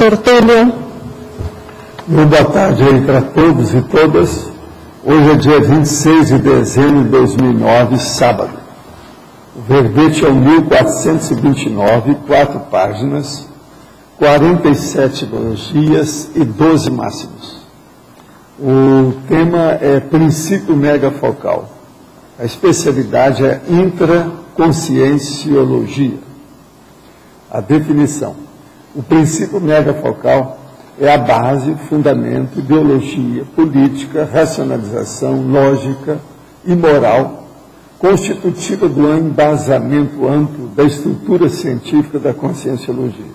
Dr. Túlio. Boa tarde aí para todos e todas. Hoje é dia 26 de dezembro de 2009, sábado. O verbete é o 1429, 4 páginas, 47 elogias e 12 máximos. O tema é princípio megafocal. A especialidade é intraconscienciologia. A definição. O princípio megafocal é a base, fundamento, ideologia, política, racionalização, lógica e moral, constitutiva do embasamento amplo da estrutura científica da conscienciologia.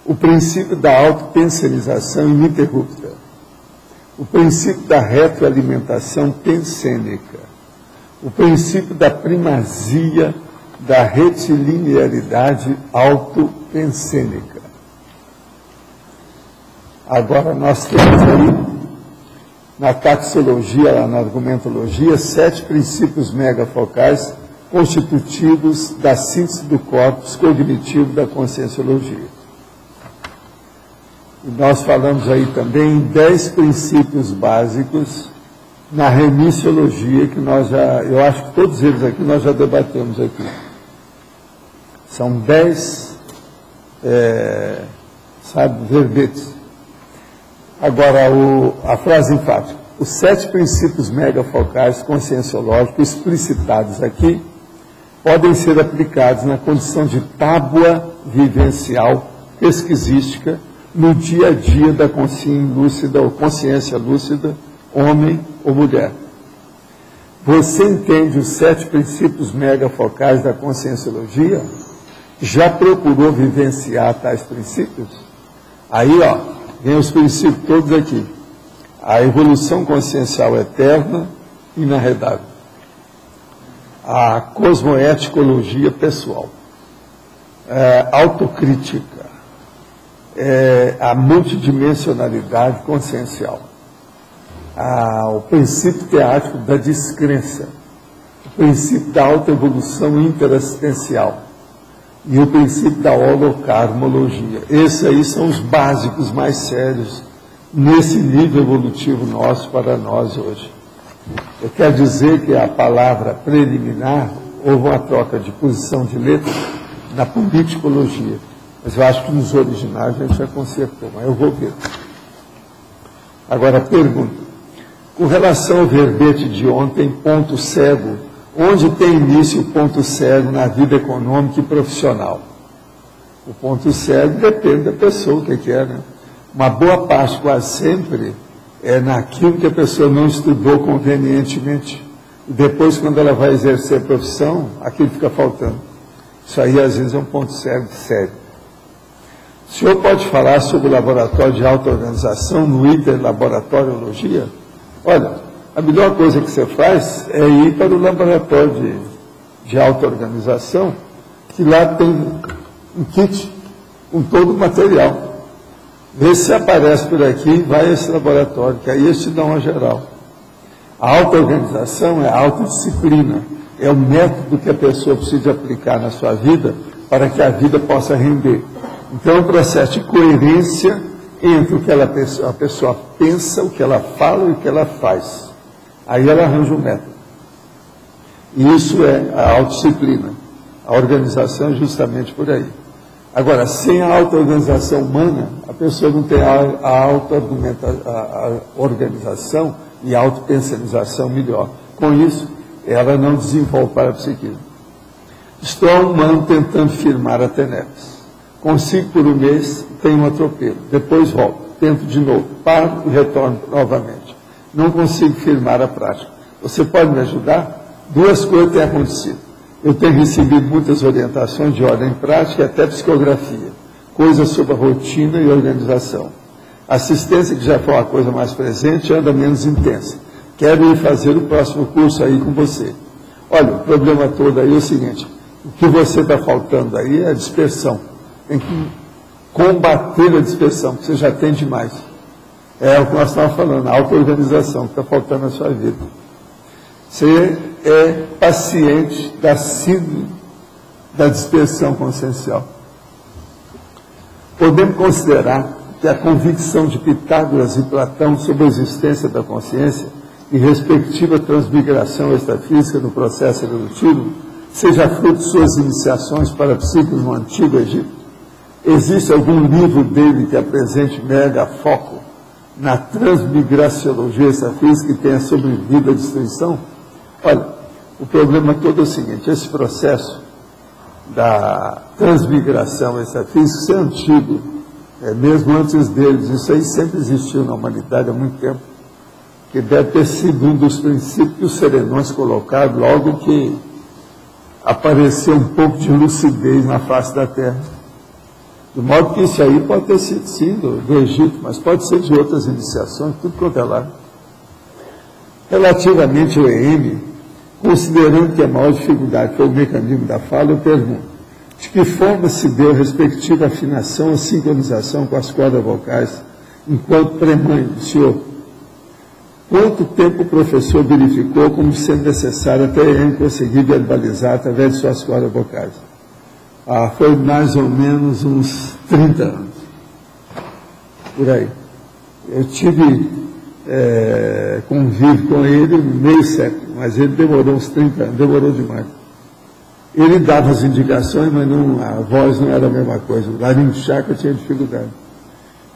O princípio da autopensenização ininterrupta. O princípio da retroalimentação pensênica. O princípio da primazia da retilinearidade autopensênica. Agora nós temos aí, na taxologia, na argumentologia, 7 princípios megafocais constitutivos da síntese do corpus cognitivo da conscienciologia. E nós falamos aí também em 10 princípios básicos na remissiologia, que nós já, eu acho que todos eles aqui nós já debatemos aqui. São 10, verbetes. Agora, a frase enfática. Os 7 princípios megafocais conscienciológicos explicitados aqui podem ser aplicados na condição de tábua vivencial pesquisística no dia a dia da consciência lúcida ou consciência lúcida, homem ou mulher. Você entende os 7 princípios megafocais da conscienciologia? Já procurou vivenciar tais princípios? Aí, ó, vem os princípios todos aqui. A evolução consciencial eterna e inarredável. A cosmoeticologia pessoal. Autocrítica. A multidimensionalidade consciencial. O princípio teático da descrença. O princípio da autoevolução interassistencial. E o princípio da holocarmologia. Esses aí são os básicos mais sérios nesse nível evolutivo nosso para nós hoje. Eu quero dizer que a palavra preliminar, houve uma troca de posição de letras na politicologia, mas eu acho que nos originais a gente já consertou, mas eu vou ver. Agora, pergunta. Com relação ao verbete de ontem, ponto cego, onde tem início o ponto cego na vida econômica e profissional? O ponto cego depende da pessoa, o que é, né? Uma boa parte, quase sempre, é naquilo que a pessoa não estudou convenientemente. E depois, quando ela vai exercer a profissão, aquilo fica faltando. Isso aí, às vezes, é um ponto cego sério. O senhor pode falar sobre o laboratório de auto-organização no Interlaboratoriologia? Olha, a melhor coisa que você faz é ir para o laboratório de auto-organização, que lá tem um kit com todo o material. Vê se aparece por aqui e vai a esse laboratório, que aí eles te dão uma geral. A auto-organização é a autodisciplina, é o método que a pessoa precisa aplicar na sua vida para que a vida possa render. Então, é um processo de coerência entre o que a pessoa pensa, o que ela fala e o que ela faz. Aí ela arranja um método. E isso é a autodisciplina. A organização é justamente por aí. Agora, sem a auto-organização humana, a pessoa não tem a auto-organização e a auto-pensanização melhor. Com isso, ela não desenvolve o parapsiquismo. Estou há um ano tentando firmar a TENEPS. Consigo por um mês, tenho um atropelo. Depois volto, tento de novo, paro e retorno novamente. Não consigo firmar a prática. Você pode me ajudar? 2 coisas têm acontecido. Eu tenho recebido muitas orientações de ordem prática e até psicografia, coisas sobre a rotina e organização. Assistência, que já foi uma coisa mais presente, anda menos intensa. Quero ir fazer o próximo curso aí com você. Olha, o problema todo aí é o seguinte, o que você está faltando aí é a dispersão. Tem que combater a dispersão, que você já tem demais. É o que nós estamos falando, a auto-organização que está faltando na sua vida. Você é paciente da síndrome da dispersão consciencial. podemos considerar que a convicção de Pitágoras e Platão sobre a existência da consciência e respectiva transmigração extrafísica no processo evolutivo seja fruto de suas iniciações para psíquicos no Antigo Egito? Existe algum livro dele que apresente mega foco na transmigraciologia extrafísica e tenha sobrevivido à destruição? Olha, o problema todo é o seguinte: esse processo da transmigração extrafísica, isso é antigo, mesmo antes deles, isso aí sempre existiu na humanidade há muito tempo, que deve ter sido um dos princípios que os serenões colocaram logo que apareceu um pouco de lucidez na face da Terra. De modo que isso aí pode ter sido, sim, do Egito, mas pode ser de outras iniciações, tudo quanto é lá. Relativamente ao EM, considerando que a maior dificuldade foi o mecanismo da fala, eu pergunto: de que forma se deu a respectiva afinação ou sincronização com as cordas vocais enquanto pré-mãe do senhor? Quanto tempo o professor verificou como sendo necessário até ele conseguir verbalizar através de suas cordas vocais? Foi mais ou menos uns 30 anos, por aí. Eu tive convívio com ele meio século, mas ele demorou uns 30 anos, demorou demais. Ele dava as indicações, mas a voz não era a mesma coisa. O laringe chakra tinha dificuldade.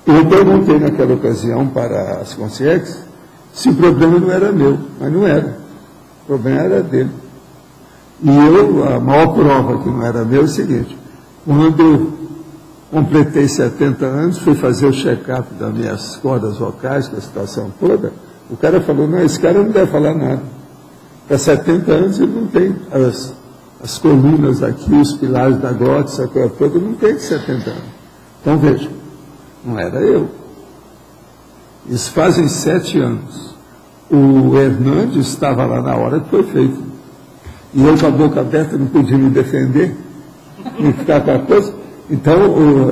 Eu perguntei naquela ocasião para as consciências se o problema não era meu, mas não era. O problema era dele. E a maior prova que não era meu é o seguinte: quando eu completei 70 anos, fui fazer o check-up das minhas cordas vocais, com a situação toda, o cara falou: não, esse cara não deve falar nada. Para 70 anos ele não tem as colunas aqui, os pilares da glótia, essa coisa toda, não tem de 70 anos. Então veja, não era eu. Isso fazem 7 anos. O Hernandes estava lá na hora que foi feito. E eu com a boca aberta não podia me defender, nem ficar com a coisa. Então,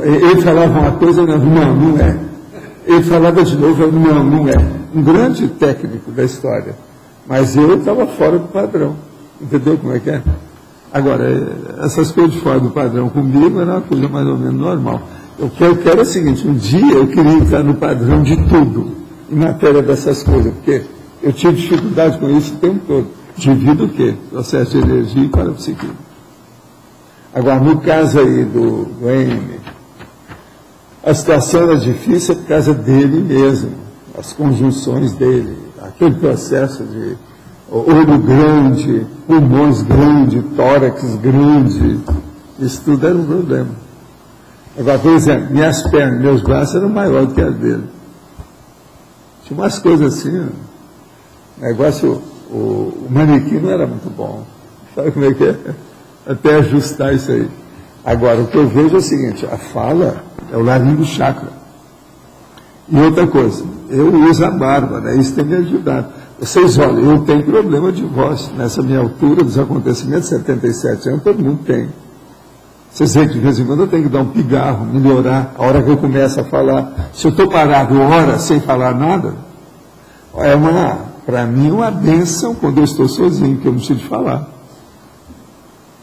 ele falava uma coisa, não é. Ele falava de novo, não é. Um grande técnico da história. Mas eu estava fora do padrão. Entendeu como é que é? Agora, essas coisas de fora do padrão comigo era uma coisa mais ou menos normal. Eu quero o seguinte: um dia eu queria entrar no padrão de tudo, em matéria dessas coisas, porque eu tive dificuldade com isso o tempo todo. Devido o quê? Processo de energia e parapsiquismo. Agora, no caso aí do M, a situação era difícil por causa dele mesmo, as conjunções dele, aquele processo de olho grande, pulmões grandes, tórax grande, isso tudo era um problema. Agora, por exemplo, minhas pernas, meus braços eram maiores do que as dele. Tinha umas coisas assim, negócio, o manequim não era muito bom. Sabe como é que é? Até ajustar isso aí. Agora, o que eu vejo é o seguinte: a fala é o laringe chakra. E outra coisa, eu uso a barba, né? Isso tem me ajudado. Vocês olham, eu tenho problema de voz. Nessa minha altura dos acontecimentos, 77 anos, todo mundo tem. Vocês veem que de vez em quando eu tenho que dar um pigarro, melhorar. A hora que eu começo a falar, se eu estou parado horas sem falar nada, para mim, uma bênção quando eu estou sozinho, que eu não preciso falar.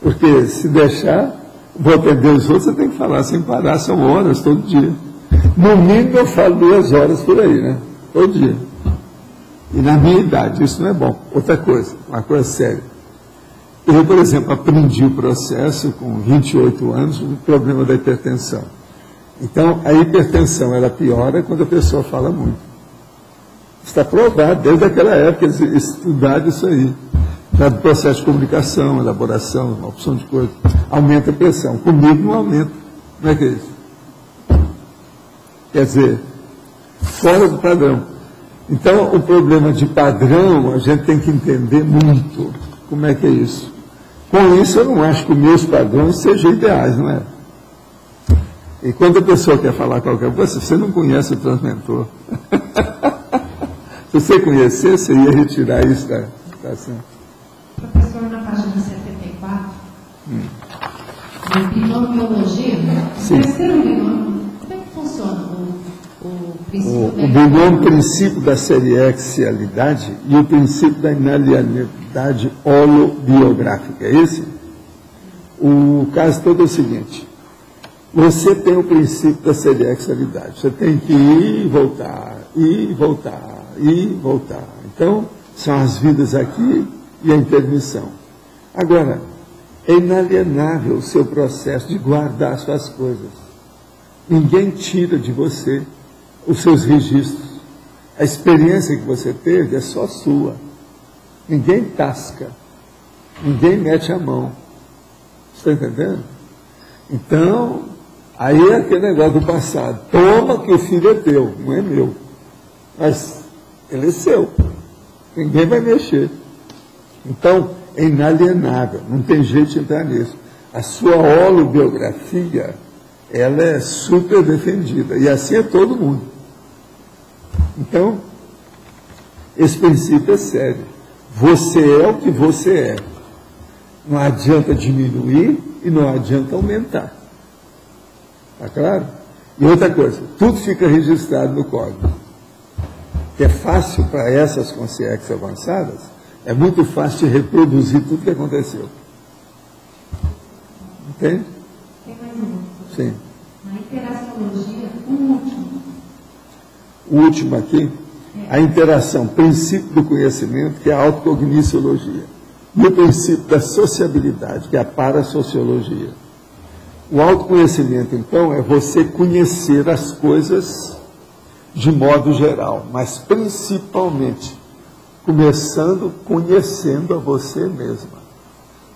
Porque se deixar, vou atender os outros, você tem que falar sem parar, são horas todo dia. No mínimo eu falo 2 horas por aí, né? Todo dia. E na minha idade, isso não é bom. Outra coisa, uma coisa séria. Eu, por exemplo, aprendi o processo com 28 anos, o problema da hipertensão. Então, a hipertensão, ela piora quando a pessoa fala muito. Está provado, desde aquela época, eles estudaram isso aí. Tá, do processo de comunicação, elaboração, uma opção de coisa. Aumenta a pressão. Comigo não aumenta. Como é que é isso? Quer dizer, fora do padrão. Então, o problema de padrão, a gente tem que entender muito como é que é isso. Com isso, eu não acho que os meus padrões sejam ideais, não é? E quando a pessoa quer falar qualquer coisa, você não conhece o transmentor. Se você conhecesse, você ia retirar isso da ação. Professor, na página 74, no binomiologia, o terceiro binômio, como é que funciona o princípio o binômio, princípio da seriexialidade e o princípio da inalienabilidade holobiográfica, é esse? O caso todo é o seguinte: Você tem o princípio da sexualidade. Você tem que ir e voltar, ir e voltar, ir e voltar. Então, são as vidas aqui e a intermissão. Agora, é inalienável o seu processo de guardar suas coisas. Ninguém tira de você os seus registros. A experiência que você teve é só sua. Ninguém tasca. Ninguém mete a mão. Está entendendo? Então, aí é aquele negócio do passado. Toma que o filho é teu, não é meu. Mas ele é seu. Ninguém vai mexer. Então, é inalienável. Não tem jeito de entrar nisso. A sua holobiografia, ela é super defendida. E assim é todo mundo. Então, esse princípio é sério. Você é o que você é. Não adianta diminuir e não adianta aumentar. Está claro? E outra coisa, tudo fica registrado no código. Que é fácil para essas consciências avançadas, é muito fácil de reproduzir tudo que aconteceu. Entende? Tem mais um. Sim. Na interaciologia, o último. O último aqui, a interação, princípio do conhecimento, que é a autocogniciologia. E o princípio da sociabilidade, que é a parasociologia. O autoconhecimento, então, é você conhecer as coisas de modo geral, mas principalmente começando conhecendo a você mesma.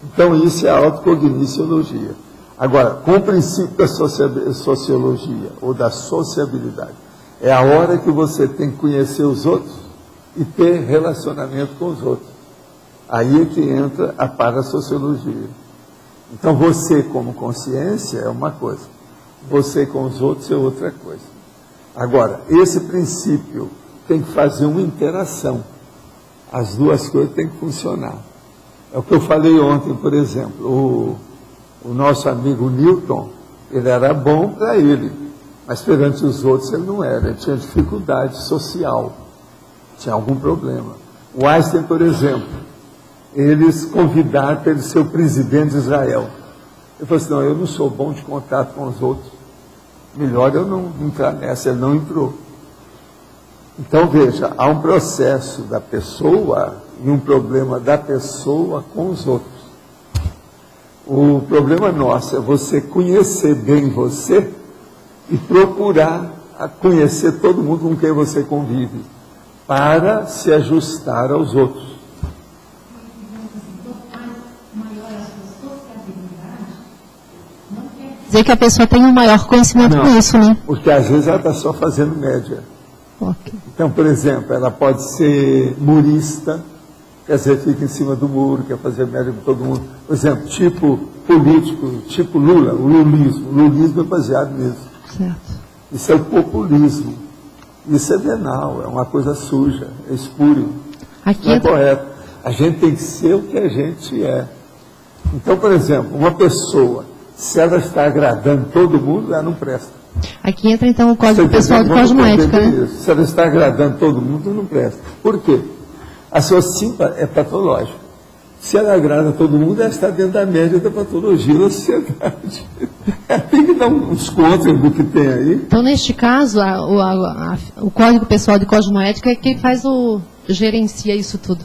Então, isso é a autocogniciologia. Agora, com o princípio da sociologia, ou da sociabilidade, é a hora que você tem que conhecer os outros e ter relacionamento com os outros. Aí é que entra a parasociologia. Então, você como consciência é uma coisa, você com os outros é outra coisa. Agora, esse princípio tem que fazer uma interação. As duas coisas têm que funcionar. É o que eu falei ontem, por exemplo. O nosso amigo Newton, ele era bom para ele, mas perante os outros ele não era. Ele tinha dificuldade social, tinha algum problema. O Einstein, por exemplo, eles convidaram para ele ser o presidente de Israel. Ele falou assim, não, eu não sou bom de contato com os outros. Melhor eu não entrar nessa. Ele não entrou. Então, veja, há um processo da pessoa e um problema da pessoa com os outros. O problema nosso é você conhecer bem você e procurar conhecer todo mundo com quem você convive, para se ajustar aos outros. Dizer que a pessoa tem um maior conhecimento com isso, né? Porque às vezes ela está só fazendo média. Okay. Então, por exemplo, ela pode ser murista, quer dizer, fica em cima do muro, quer fazer média com todo mundo. Por exemplo, tipo político, tipo Lula, o lulismo. O lulismo é baseado nisso. Certo. Isso é o populismo. Isso é venal, é uma coisa suja, é espúrio. Aqui não é correto. A gente tem que ser o que a gente é. Então, por exemplo, uma pessoa, se ela está agradando todo mundo, ela não presta. Aqui entra então o Código Pessoal de Cosmoética, né? Se ela está agradando todo mundo, não presta. Por quê? A sua síntese é patológica. Se ela agrada todo mundo, ela está dentro da média da patologia da sociedade. Tem que dar uns contos do que tem aí. Então, neste caso, o Código Pessoal de Cosmoética é quem faz gerencia isso tudo.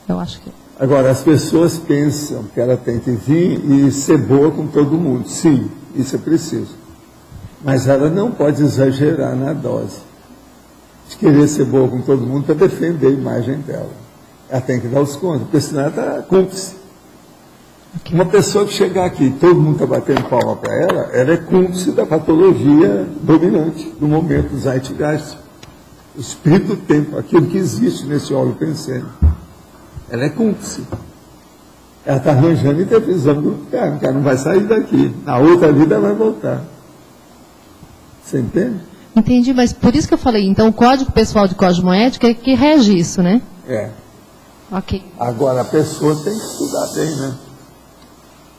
Eu acho que... Agora, as pessoas pensam que ela tem que vir e ser boa com todo mundo. Sim, isso é preciso. Mas ela não pode exagerar na dose. De querer ser boa com todo mundo para defender a imagem dela. Ela tem que dar os contos, porque senão ela está cúmplice. Okay. Uma pessoa que chegar aqui, todo mundo está batendo palma para ela, ela é cúmplice da patologia dominante, do momento do Zeitgeist. O espírito do tempo, aquilo que existe nesse óleo pensênico. Ela é cúmplice. Ela está arranjando intervisão do cara, o cara não vai sair daqui. Na outra vida vai voltar. Você entende? Entendi, mas por isso que eu falei, então o Código Pessoal de Cosmoética é que rege isso, né? É. Ok. Agora, a pessoa tem que estudar bem, né?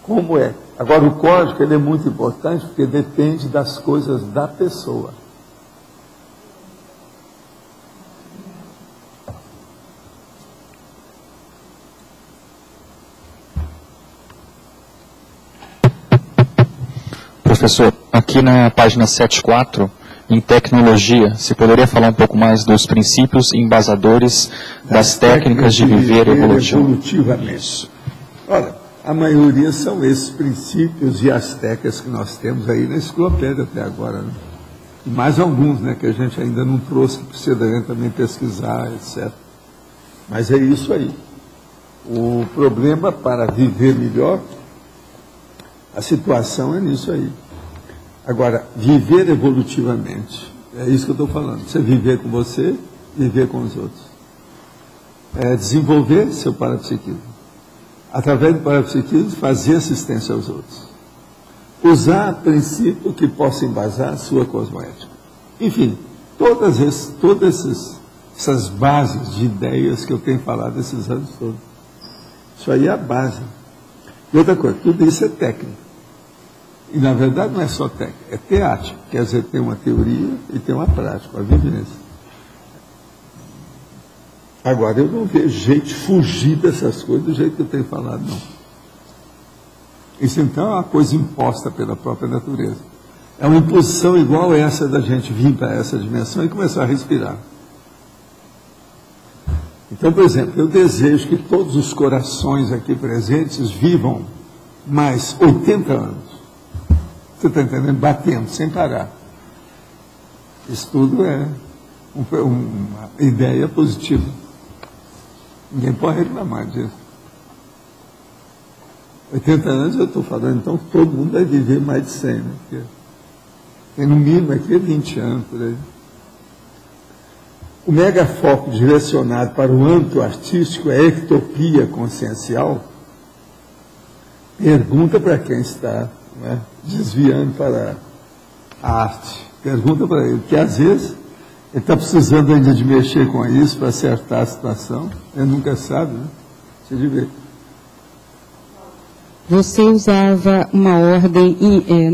Como é? Agora, o código ele é muito importante porque depende das coisas da pessoa. Professor Professor, aqui na página 74, em tecnologia, você poderia falar um pouco mais dos princípios embasadores das técnicas de viver evolutivamente? Olha, a maioria são esses princípios e as técnicas que nós temos aí na enciclopédia até agora, né? E mais alguns, né, que a gente ainda não trouxe, que precisa da gente também pesquisar, etc. Mas é isso aí. O problema para viver melhor, a situação é nisso aí. Agora, viver evolutivamente, é isso que eu estou falando. Você viver com você, viver com os outros. É desenvolver seu parapsiquismo. Através do parapsiquismo, fazer assistência aos outros. Usar princípio que possa embasar a sua cosmoética. Enfim, todas essas bases de ideias que eu tenho falado esses anos todos. Isso aí é a base. E outra coisa, tudo isso é técnico. E, na verdade, não é só técnico, é teático. Quer dizer, tem uma teoria e tem uma prática, uma vivência. Agora, eu não vejo jeito de fugir dessas coisas do jeito que eu tenho falado, não. Isso, então, é uma coisa imposta pela própria natureza. É uma imposição igual essa da gente vir para essa dimensão e começar a respirar. Então, por exemplo, eu desejo que todos os corações aqui presentes vivam mais 80 anos. Você está entendendo? Batendo, sem parar. Isso tudo é uma ideia positiva. Ninguém pode reclamar disso. 80 anos eu estou falando, então todo mundo vai viver mais de 100, né? Porque tem no mínimo aqui 20 anos por aí. O megafoco direcionado para o âmbito artístico é ectopia consciencial? Pergunta para quem está, né, desviando para a arte. Pergunta para ele, porque às vezes ele está precisando ainda de mexer com isso para acertar a situação. Ele nunca sabe, né? Você de ver. Você usava uma ordem,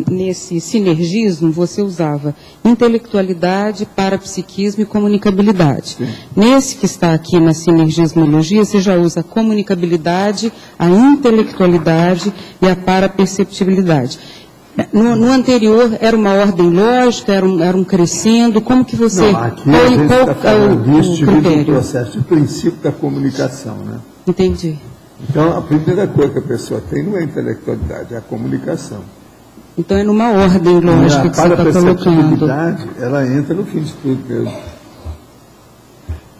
nesse sinergismo, você usava intelectualidade, parapsiquismo e comunicabilidade. Sim. Nesse que está aqui na sinergismologia, você já usa a comunicabilidade, a intelectualidade e a paraperceptibilidade. No anterior, era uma ordem lógica, era um crescendo, como que você... Não, aqui a gente está falando disso do processo de princípio da comunicação, né? Entendi. Então, a primeira coisa que a pessoa tem não é a intelectualidade, é a comunicação. Então, é numa ordem lógica que você está colocando. A ela entra no fim de tudo mesmo.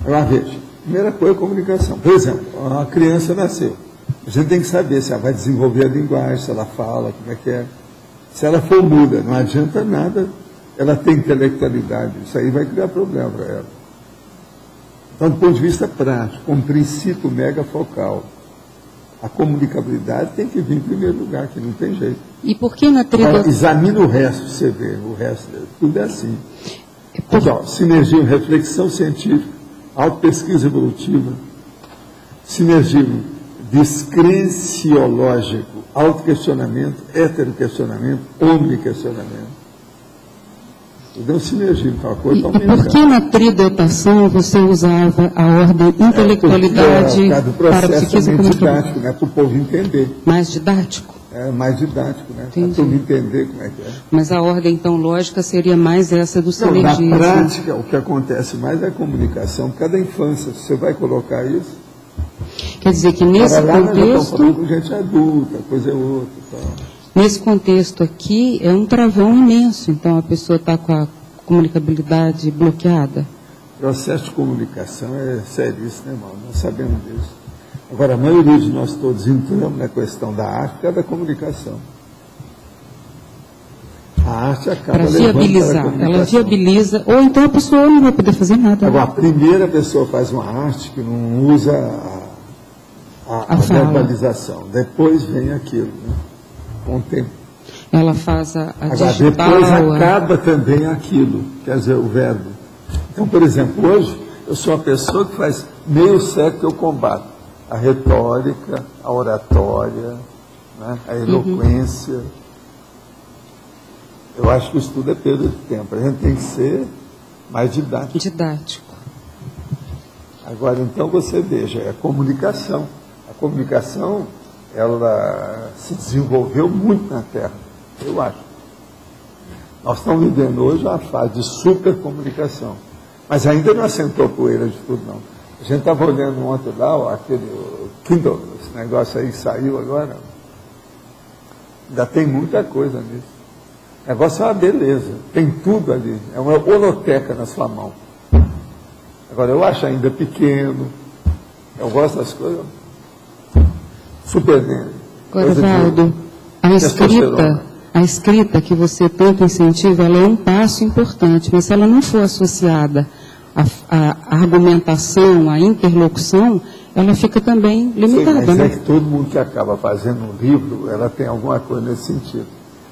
Agora, veja, primeira coisa é a comunicação. Por exemplo, a criança nasceu. A gente tem que saber se ela vai desenvolver a linguagem, se ela fala, como é que é. Se ela for muda, não adianta nada ela ter intelectualidade. Isso aí vai criar problema para ela. Então, do ponto de vista prático, como princípio mega focal, a comunicabilidade tem que vir em primeiro lugar, que não tem jeito. E por que na trilha... Agora, examina o resto, você vê, o resto, tudo é assim. Então, sinergia, reflexão científica, autopesquisa evolutiva, sinergismo descrenciológico, autoquestionamento, heteroquestionamento, omniquestionamento. Tudo é um sinergismo, tal coisa. E por que na tridotação você usava a ordem intelectualidade, parapsiquismo e didático, né? Para o povo entender. Mais didático? É mais didático, né? Para todo mundo entender como é que é. Mas a ordem, então, lógica seria mais essa do sinergismo. Na prática, o que acontece mais é a comunicação, por causa da infância. Você vai colocar isso. Quer dizer que nesse contexto... Falando com gente adulta, coisa é outra. Tal. Nesse contexto aqui, é um travão imenso. Então, a pessoa está com a comunicabilidade bloqueada. O processo de comunicação é seríssimo, né, irmão? Nós sabemos disso. Agora, a maioria de nós todos entramos na questão da arte por causa da comunicação. A arte acaba para viabilizar, ela viabiliza, ou então a pessoa não vai poder fazer nada. Agora, a primeira pessoa faz uma arte que não usa a verbalização. Depois vem aquilo, né? Com o tempo. Ela faz a agora, digital... depois acaba também aquilo, quer dizer, o verbo. Então, por exemplo, hoje, eu sou uma pessoa que faz meio século que eu combato a retórica, a oratória, né? A eloquência. Eu acho que o estudo é perda de tempo. A gente tem que ser mais didático. Didático. Agora, então, você veja, é a comunicação. A comunicação, ela se desenvolveu muito na Terra, eu acho. Nós estamos vivendo hoje uma fase de supercomunicação, mas ainda não assentou poeira de tudo, não. A gente estava olhando ontem lá, aquele Kindle, esse negócio aí que saiu agora, ainda tem muita coisa nisso. O negócio é uma beleza, tem tudo ali, é uma holoteca na sua mão. Agora, eu acho ainda pequeno, eu gosto das coisas super bem. Oswaldo, a escrita que você tanto incentiva, ela é um passo importante, mas se ela não for associada à argumentação, à interlocução, ela fica também limitada. Sim, mas né? é que todo mundo que acaba fazendo um livro, ela tem alguma coisa nesse sentido.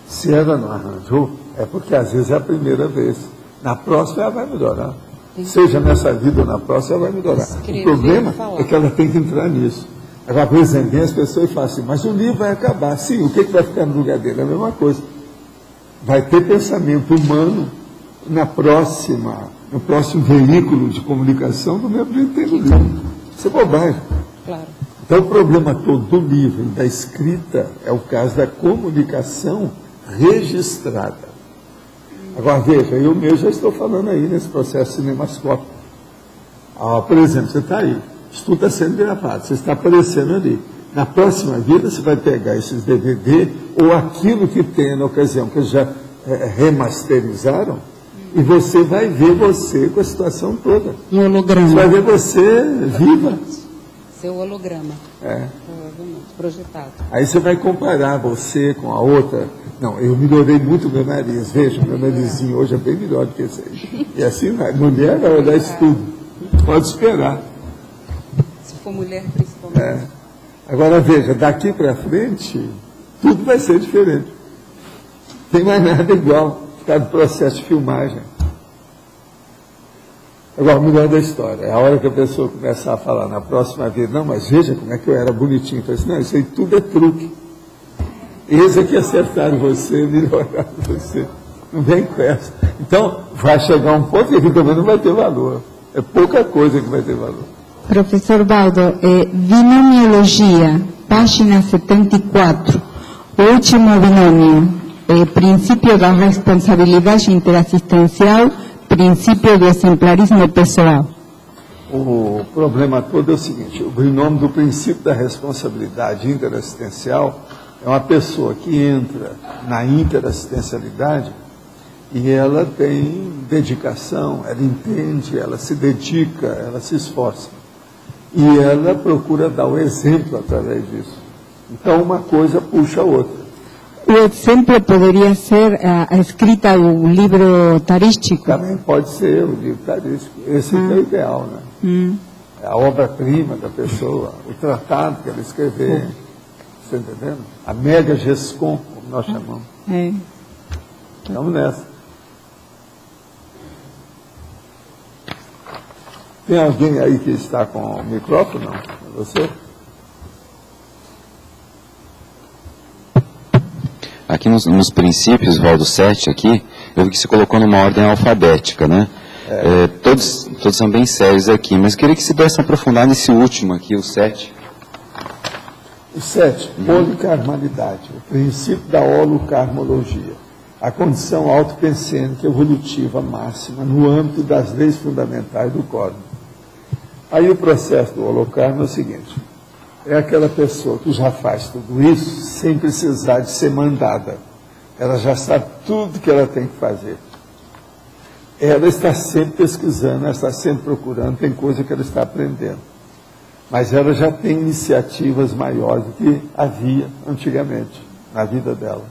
Se ela não arranjou, é porque às vezes é a primeira vez. Na próxima ela vai melhorar. Seja nessa vida ou na próxima, ela vai melhorar. O problema é que ela tem que entrar nisso. Agora, por exemplo, vem as pessoas e falam assim, mas o livro vai acabar. Sim, o que vai ficar no lugar dele? É a mesma coisa. Vai ter pensamento humano no próximo veículo de comunicação do mesmo jeito que tem no livro. Isso é bobagem. Claro. Então, o problema todo do livro e da escrita é o caso da comunicação registrada. Agora, veja, eu mesmo já estou falando aí nesse processo cinemascópico. Por exemplo, você está aí, isso tudo está sendo gravado, você está aparecendo ali. Na próxima vida, você vai pegar esses DVD ou aquilo que tem na ocasião, que eles já remasterizaram, e você vai ver você com a situação toda. Um holograma. Você vai ver você viva. Seu holograma. Projetado. Aí você vai comparar você com a outra. Não, eu melhorei muito meu nariz. Veja, meu narizinho hoje é bem melhor do que esse aí. E assim vai. Mulher vai olhar isso tudo. Pode esperar. Se for mulher, principalmente. Agora veja, daqui para frente, tudo vai ser diferente. Não tem mais nada igual. Por causa do processo de filmagem. Agora, o melhor da história, é a hora que a pessoa começar a falar na próxima vez, não, mas veja como é que eu era bonitinho. Eu falei assim, não, isso aí tudo é truque. Eles é que acertaram você, melhoraram você. Não vem com essa. Então, vai chegar um ponto que aqui também não vai ter valor. É pouca coisa que vai ter valor. Professor Baldo, binomiologia, página 74, o último binômio, princípio da responsabilidade interassistencial, princípio do exemplarismo pessoal. O problema todo é o seguinte, o binômio do princípio da responsabilidade interassistencial é uma pessoa que entra na interassistencialidade e ela tem dedicação, ela entende, ela se dedica, ela se esforça. E ela procura dar o exemplo através disso. Então, uma coisa puxa a outra. O exemplo poderia ser a escrita do livro tarístico? Também pode ser o livro tarístico. Esse é o ideal, né? É a obra-prima da pessoa, o tratado que ela escreveu. Você está entendendo? A mega gescom, como nós chamamos. Vamos nessa. Tem alguém aí que está com o microfone? Não? É você? Aqui nos princípios, Valdo 7 aqui, eu vi que você colocou numa ordem alfabética, né? Todos são bem sérios aqui, mas queria que você desse uma aprofundada nesse último aqui, o 7. O 7, policarmalidade, o princípio da holocarmologia, a condição autopensênica evolutiva máxima no âmbito das leis fundamentais do cosmos. Aí o processo do holocarmo é o seguinte, é aquela pessoa que já faz tudo isso sem precisar de ser mandada. Ela já sabe tudo que ela tem que fazer. Ela está sempre pesquisando, ela está sempre procurando, tem coisa que ela está aprendendo. Mas ela já tem iniciativas maiores do que havia antigamente na vida dela.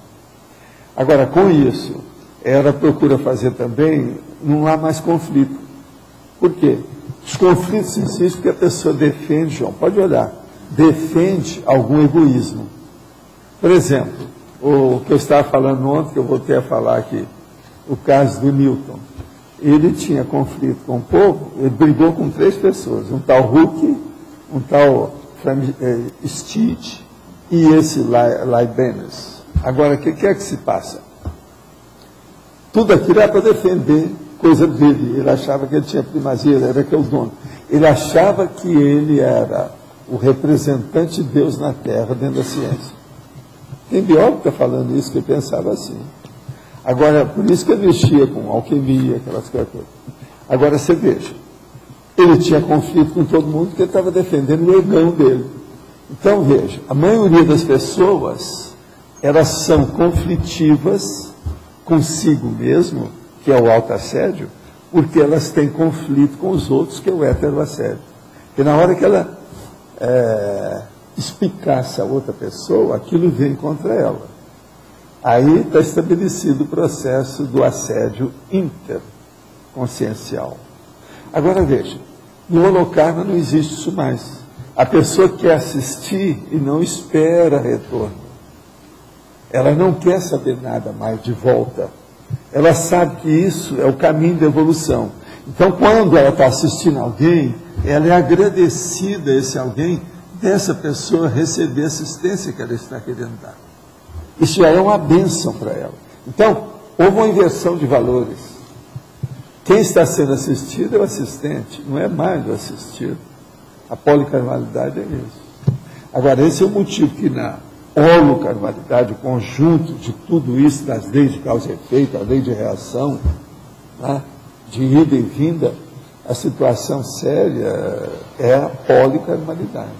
Agora, com isso, ela procura fazer também, não há mais conflito. Por quê? Os conflitos existem porque a pessoa defende, João, pode olhar, defende algum egoísmo. Por exemplo, o que eu estava falando ontem, que eu voltei a falar aqui, o caso do Newton. Ele tinha conflito com o povo, ele brigou com 3 pessoas, um tal Hooke, um tal Stitch e esse Leibniz. Agora, o que é que se passa? Tudo aquilo era para defender coisa dele. Ele achava que ele tinha primazia, ele era que é o dono. Ele achava que ele era o representante de Deus na Terra, dentro da ciência. Tem biólogo que está falando isso, que pensava assim. Agora, por isso que ele mexia com alquimia, aquelas coisas todas. Agora, você veja, ele tinha conflito com todo mundo porque ele estava defendendo o egão dele. Então, veja, a maioria das pessoas, elas são conflitivas consigo mesmo, que é o autoassédio, porque elas têm conflito com os outros, que é o heteroassédio. E na hora que ela espicaça a outra pessoa, aquilo vem contra ela. Aí está estabelecido o processo do assédio interconsciencial. Agora veja, no holocarma não existe isso mais. A pessoa quer assistir e não espera retorno. Ela não quer saber nada mais de volta. Ela sabe que isso é o caminho da evolução. Então, quando ela está assistindo alguém, ela é agradecida a esse alguém, dessa pessoa receber a assistência que ela está querendo dar. Isso já é uma bênção para ela. Então, houve uma inversão de valores. Quem está sendo assistido é o assistente, não é mais o assistido. A policarnalidade é isso. Agora, esse é o motivo que na holocarnalidade, o conjunto de tudo isso, das leis de causa e efeito, a lei de reação, né, de ida e vinda, a situação séria é a policarnalidade.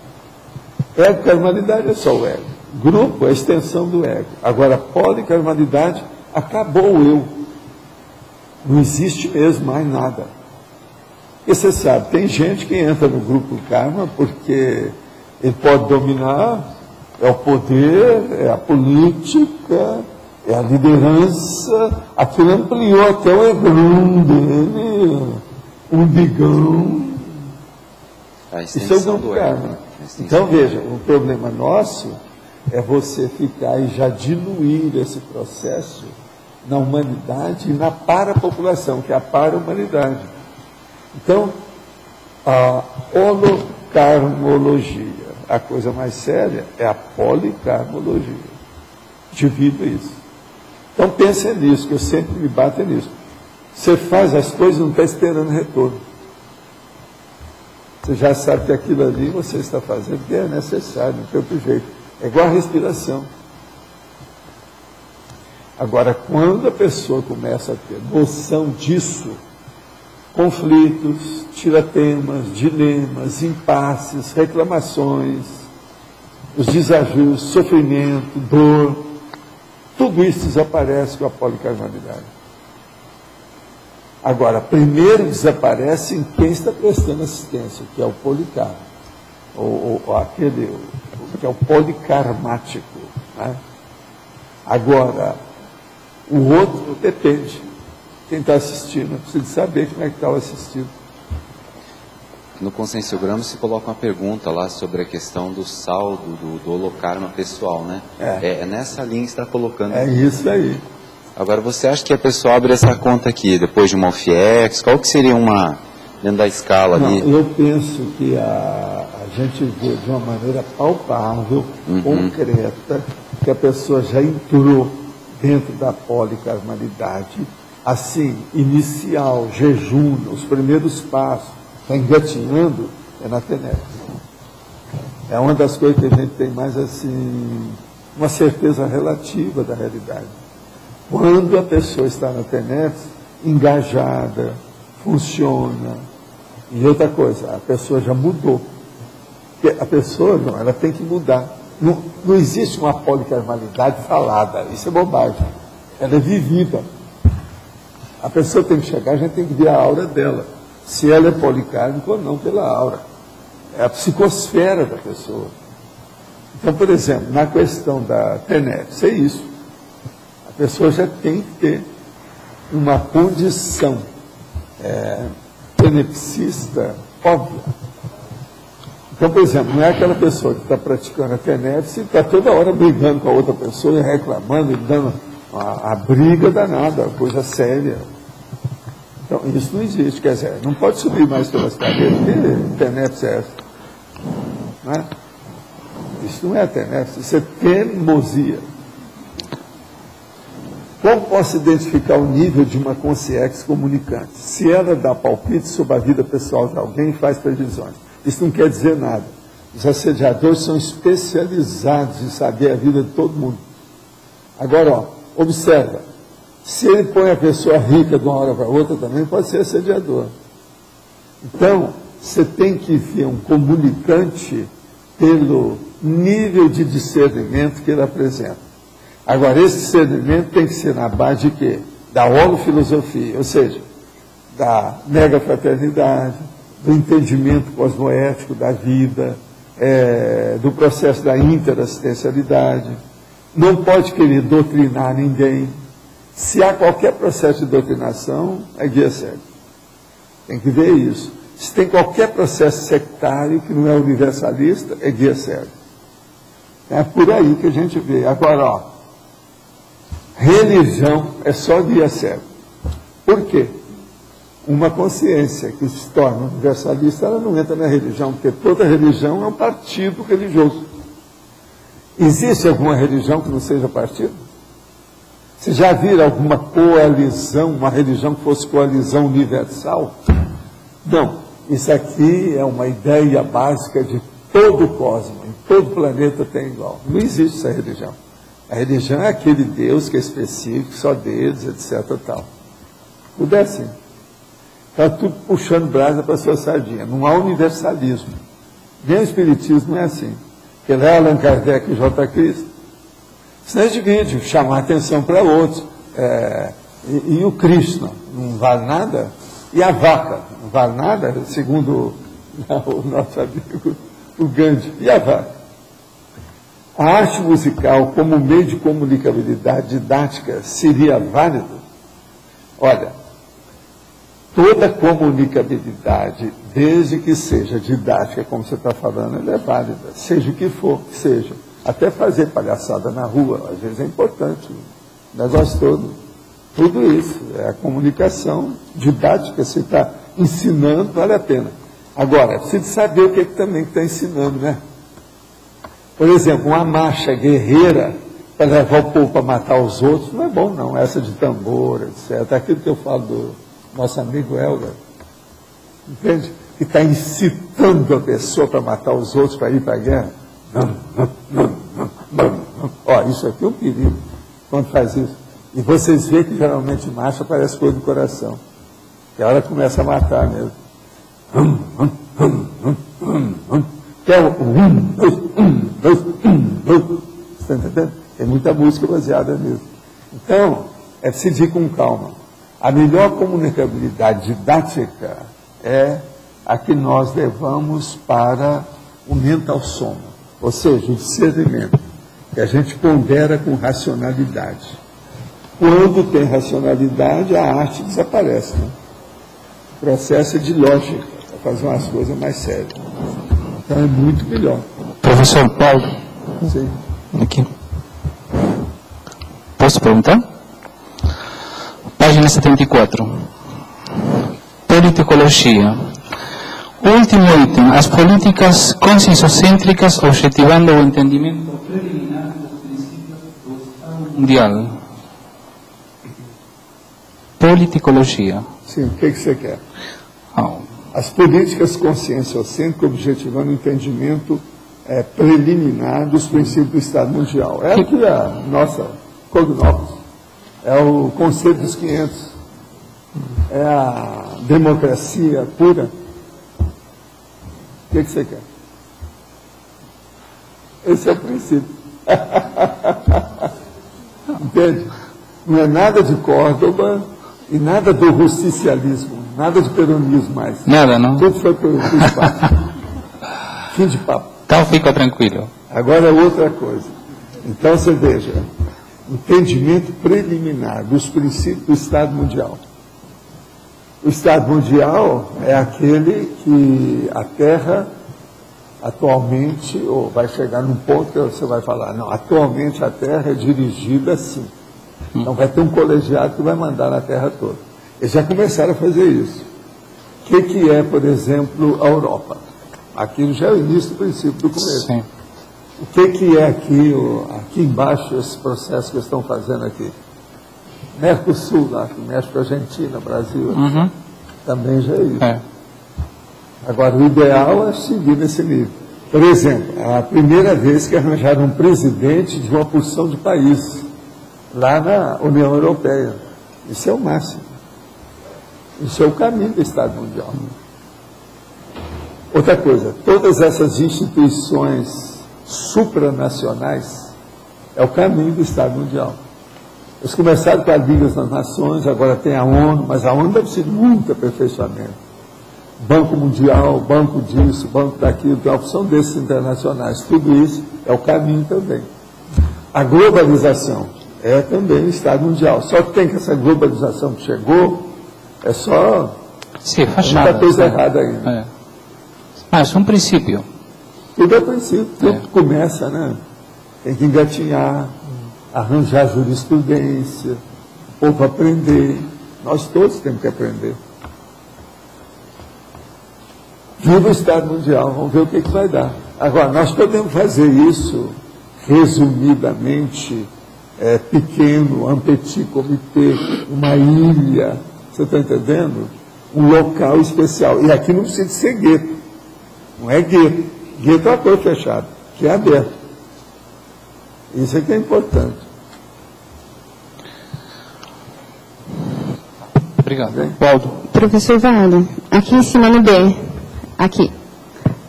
Ego-carnalidade é só o ego. Grupo é a extensão do ego. Agora, a policarnalidade acabou o eu. Não existe mesmo mais nada. E você sabe, tem gente que entra no grupo karma porque ele pode dominar, é o poder, é a política, é a liderança, aquilo ampliou até o egão dele, um bigão. Isso é o grupo karma. Então veja, o problema nosso é você ficar e já diluir esse processo na humanidade e na parapopulação, que é a para-humanidade. Então, a holocarmologia, a coisa mais séria é a policarmologia. Divida isso. Então pensem nisso, que eu sempre me bato nisso. Você faz as coisas e não está esperando retorno. Você já sabe que aquilo ali você está fazendo porque é necessário, não tem outro jeito. É igual a respiração. Agora, quando a pessoa começa a ter noção disso, conflitos, tiratemas, dilemas, impasses, reclamações, os desafios, sofrimento, dor, tudo isso desaparece com a policarnalidade. Agora, primeiro desaparece em quem está prestando assistência, que é o policarmo, que é o policarmático. Né? Agora, o outro depende. Quem está assistindo precisa saber como é que está o assistido. No conscienciograma se coloca uma pergunta lá sobre a questão do saldo do holocarma pessoal, né? É nessa linha que você está colocando. É isso aí. Agora, você acha que a pessoa abre essa conta aqui, depois de uma OFIEX? Qual que seria uma, dentro da escala ali? Não, eu penso que a gente vê de uma maneira palpável, concreta, que a pessoa já entrou dentro da policarnalidade, assim, inicial, jejum, os primeiros passos, está engatinhando, é na TENEPS. É uma das coisas que a gente tem mais, assim, uma certeza relativa da realidade. Quando a pessoa está na TENEPS, engajada, funciona. E outra coisa, a pessoa já mudou. Porque a pessoa, não, ela tem que mudar. Não existe uma policarnalidade falada, isso é bobagem. Ela é vivida. A pessoa tem que chegar, a gente tem que ver a aura dela. Se ela é policármica ou não pela aura. É a psicosfera da pessoa. Então, por exemplo, na questão da TENEPS, é isso. A pessoa já tem que ter uma condição tenepsista óbvia. Então, por exemplo, não é aquela pessoa que está praticando a TENEPS e está toda hora brigando com a outra pessoa e reclamando e dando a briga danada, coisa séria. Então, isso não existe, quer dizer, não pode subir mais pelas cadeiras, que TENEPS é essa? Não é? Isso não é TENEPS, isso é teimosia. Como posso identificar o nível de uma consciência comunicante? Se ela dá palpite sobre a vida pessoal de alguém e faz previsões. Isso não quer dizer nada. Os assediadores são especializados em saber a vida de todo mundo. Agora, ó, observa. Se ele põe a pessoa rica de uma hora para outra, também pode ser assediador. Então, você tem que ver um comunicante pelo nível de discernimento que ele apresenta. Agora, esse discernimento tem que ser na base de quê? Da holofilosofia, ou seja, da megafraternidade, do entendimento cosmoético da vida, do processo da interassistencialidade. Não pode querer doutrinar ninguém. Se há qualquer processo de doutrinação, é guia cego. Tem que ver isso. Se tem qualquer processo sectário que não é universalista, é guia cego. É por aí que a gente vê. Agora, ó, religião é só guia cego. Por quê? Uma consciência que se torna universalista, ela não entra na religião, porque toda religião é um partido religioso. Existe alguma religião que não seja partido? Vocês já viram alguma coalizão, uma religião que fosse coalizão universal? Não. Isso aqui é uma ideia básica de todo o cosmos, em todo o planeta tem igual. Não existe essa religião. A religião é aquele Deus que é específico, só deles, etc. Tal. Tudo é assim. Está tudo puxando brasa para a sua sardinha. Não há universalismo. Nem o Espiritismo é assim. Porque lá Allan Kardec e J. Cristo. Senão divide, chamar atenção para outros. E o Krishna não vale nada? E a vaca não vale nada, segundo o nosso amigo, o Gandhi. E a vaca? A arte musical como meio de comunicabilidade didática seria válida? Olha, toda comunicabilidade, desde que seja didática, como você está falando, ela é válida, seja o que for que seja. Até fazer palhaçada na rua, às vezes é importante, o negócio todo. Tudo isso, é a comunicação didática, você está ensinando, vale a pena. Agora, precisa saber o que também está ensinando, né? Por exemplo, uma marcha guerreira para levar o povo para matar os outros, não é bom não, essa de tambor, etc. Aquilo que eu falo do nosso amigo Helga, entende? Que está incitando a pessoa para matar os outros, para ir para a guerra. Ó, isso aqui é um perigo, quando faz isso. E vocês veem que geralmente marcha parece coisa do coração. Que a hora começa a matar mesmo. Que é o Está entendendo? Tem muita música baseada nisso. Então, é preciso ir com calma. A melhor comunicabilidade didática é a que nós levamos para o mental soma, ou seja, o discernimento, que a gente pondera com racionalidade. Quando tem racionalidade, a arte desaparece. Né? O processo é de lógica, para fazer umas coisas mais sérias. Então é muito melhor. Professor Paulo, sim. Aqui. Posso perguntar? Página 74. Politicologia. Último item. As políticas conscienciocêntricas objetivando o entendimento preliminar dos princípios do Estado Mundial. Politicologia. Sim, o que você quer? Oh. As políticas conscienciocêntricas objetivando o entendimento preliminar dos princípios do Estado Mundial. É aqui a nossa cognópolis. É o Conselho dos 500. É a democracia pura. O que você quer? Esse é o princípio. Entende? Não é nada de Córdoba e nada do russicialismo, nada de peronismo mais. Nada, não? Tudo foi para o espaço. Fim de papo. Então fica tranquilo. Agora é outra coisa. Então você veja, entendimento preliminar dos princípios do Estado Mundial. O Estado Mundial é aquele que a Terra atualmente, ou vai chegar num ponto que você vai falar, não, atualmente a Terra é dirigida assim. Então vai ter um colegiado que vai mandar na Terra toda. Eles já começaram a fazer isso. O que é, por exemplo, a Europa? Aquilo já é o início do princípio do começo. Sim. O que é aqui embaixo, esse processo que eles estão fazendo aqui? Mercosul, lá, que mexe com a Argentina, Brasil, também já é isso. Agora, o ideal é seguir nesse nível. Por exemplo, a primeira vez que arranjaram um presidente de uma porção de países, lá na União Europeia. Isso é o máximo. Isso é o caminho do Estado Mundial. Outra coisa, todas essas instituições supranacionais é o caminho do Estado Mundial. Eles começaram com a Liga das Nações, agora tem a ONU, mas a ONU deve ser muito aperfeiçoamento. Banco Mundial, banco disso, banco daquilo, tem a opção desses internacionais. Tudo isso é o caminho também. A globalização é também o Estado Mundial. Só que tem que essa globalização que chegou, é só muita coisa errada ainda. É. Mas é um princípio. Tudo é princípio, tudo começa, né? Tem que engatinhar, arranjar jurisprudência, o povo aprender. Nós todos temos que aprender. Viva o Estado Mundial, vamos ver o que vai dar. Agora, nós podemos fazer isso, resumidamente, pequeno, un petit comité, uma ilha, você está entendendo? Um local especial. E aqui não precisa de ser gueto. Não é gueto. Gueto é uma coisa fechada, que é aberto. Isso é que é importante. Obrigado. Paulo. Professor Vale, aqui em cima no B. Aqui.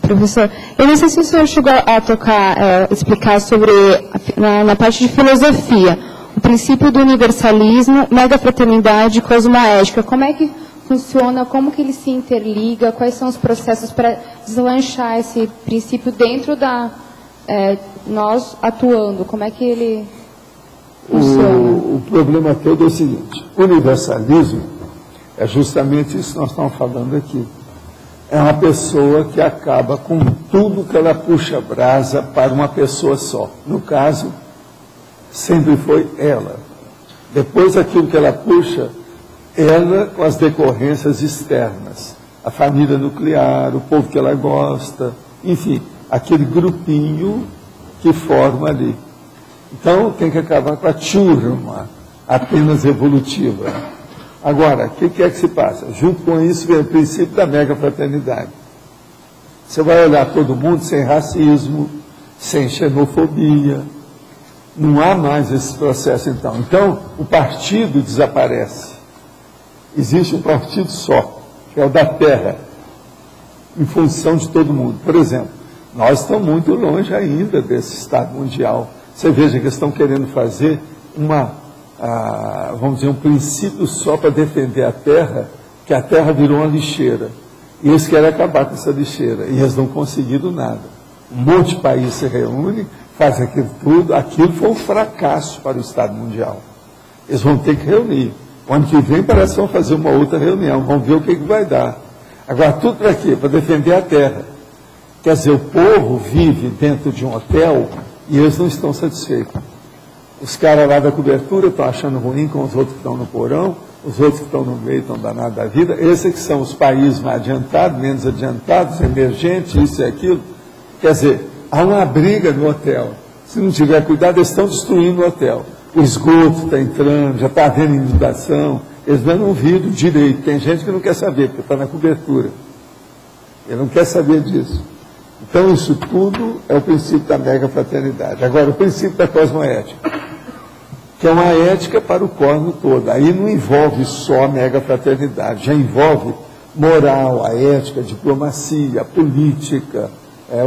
Professor, eu não sei se o senhor chegou a tocar, explicar sobre, na parte de filosofia, o princípio do universalismo, megafraternidade e cosmoética. Como é que funciona, como que ele se interliga, quais são os processos para deslanchar esse princípio dentro da... nós atuando, como é que ele funciona? O problema todo é o seguinte, o universalismo é justamente isso que nós estamos falando aqui. É uma pessoa que acaba com tudo que ela puxa brasa para uma pessoa só. No caso, sempre foi ela. Depois aquilo que ela puxa, ela com as decorrências externas. A família nuclear, o povo que ela gosta, enfim, aquele grupinho que forma ali. Então, tem que acabar com a turma apenas evolutiva. Agora, o que é que se passa? Junto com isso vem o princípio da megafraternidade. Você vai olhar todo mundo sem racismo, sem xenofobia. Não há mais esse processo, então. Então, o partido desaparece. Existe um partido só, que é o da terra, em função de todo mundo. Por exemplo, nós estamos muito longe ainda desse Estado Mundial. Você veja que eles estão querendo fazer vamos dizer, um princípio só para defender a terra, que a terra virou uma lixeira. E eles querem acabar com essa lixeira. E eles não conseguiram nada. Um monte de país se reúne, faz aquilo tudo. Aquilo foi um fracasso para o Estado Mundial. Eles vão ter que reunir. O ano que vem parece que vão fazer uma outra reunião. Vamos ver o que vai dar. Agora, tudo para quê? Para defender a terra. Quer dizer, o povo vive dentro de um hotel e eles não estão satisfeitos. Os caras lá da cobertura estão achando ruim com os outros que estão no porão, os outros que estão no meio estão danados da vida. Esses que são os países mais adiantados, menos adiantados, emergentes, isso e aquilo. Quer dizer, há uma briga no hotel. Se não tiver cuidado, eles estão destruindo o hotel. O esgoto está entrando, já está havendo inundação. Eles não ouviram direito. Tem gente que não quer saber, porque está na cobertura. Ele não quer saber disso. Então, isso tudo é o princípio da megafraternidade. Agora, o princípio da cosmoética, que é uma ética para o cosmos todo. Aí não envolve só a megafraternidade, já envolve moral, a ética, a diplomacia, a política,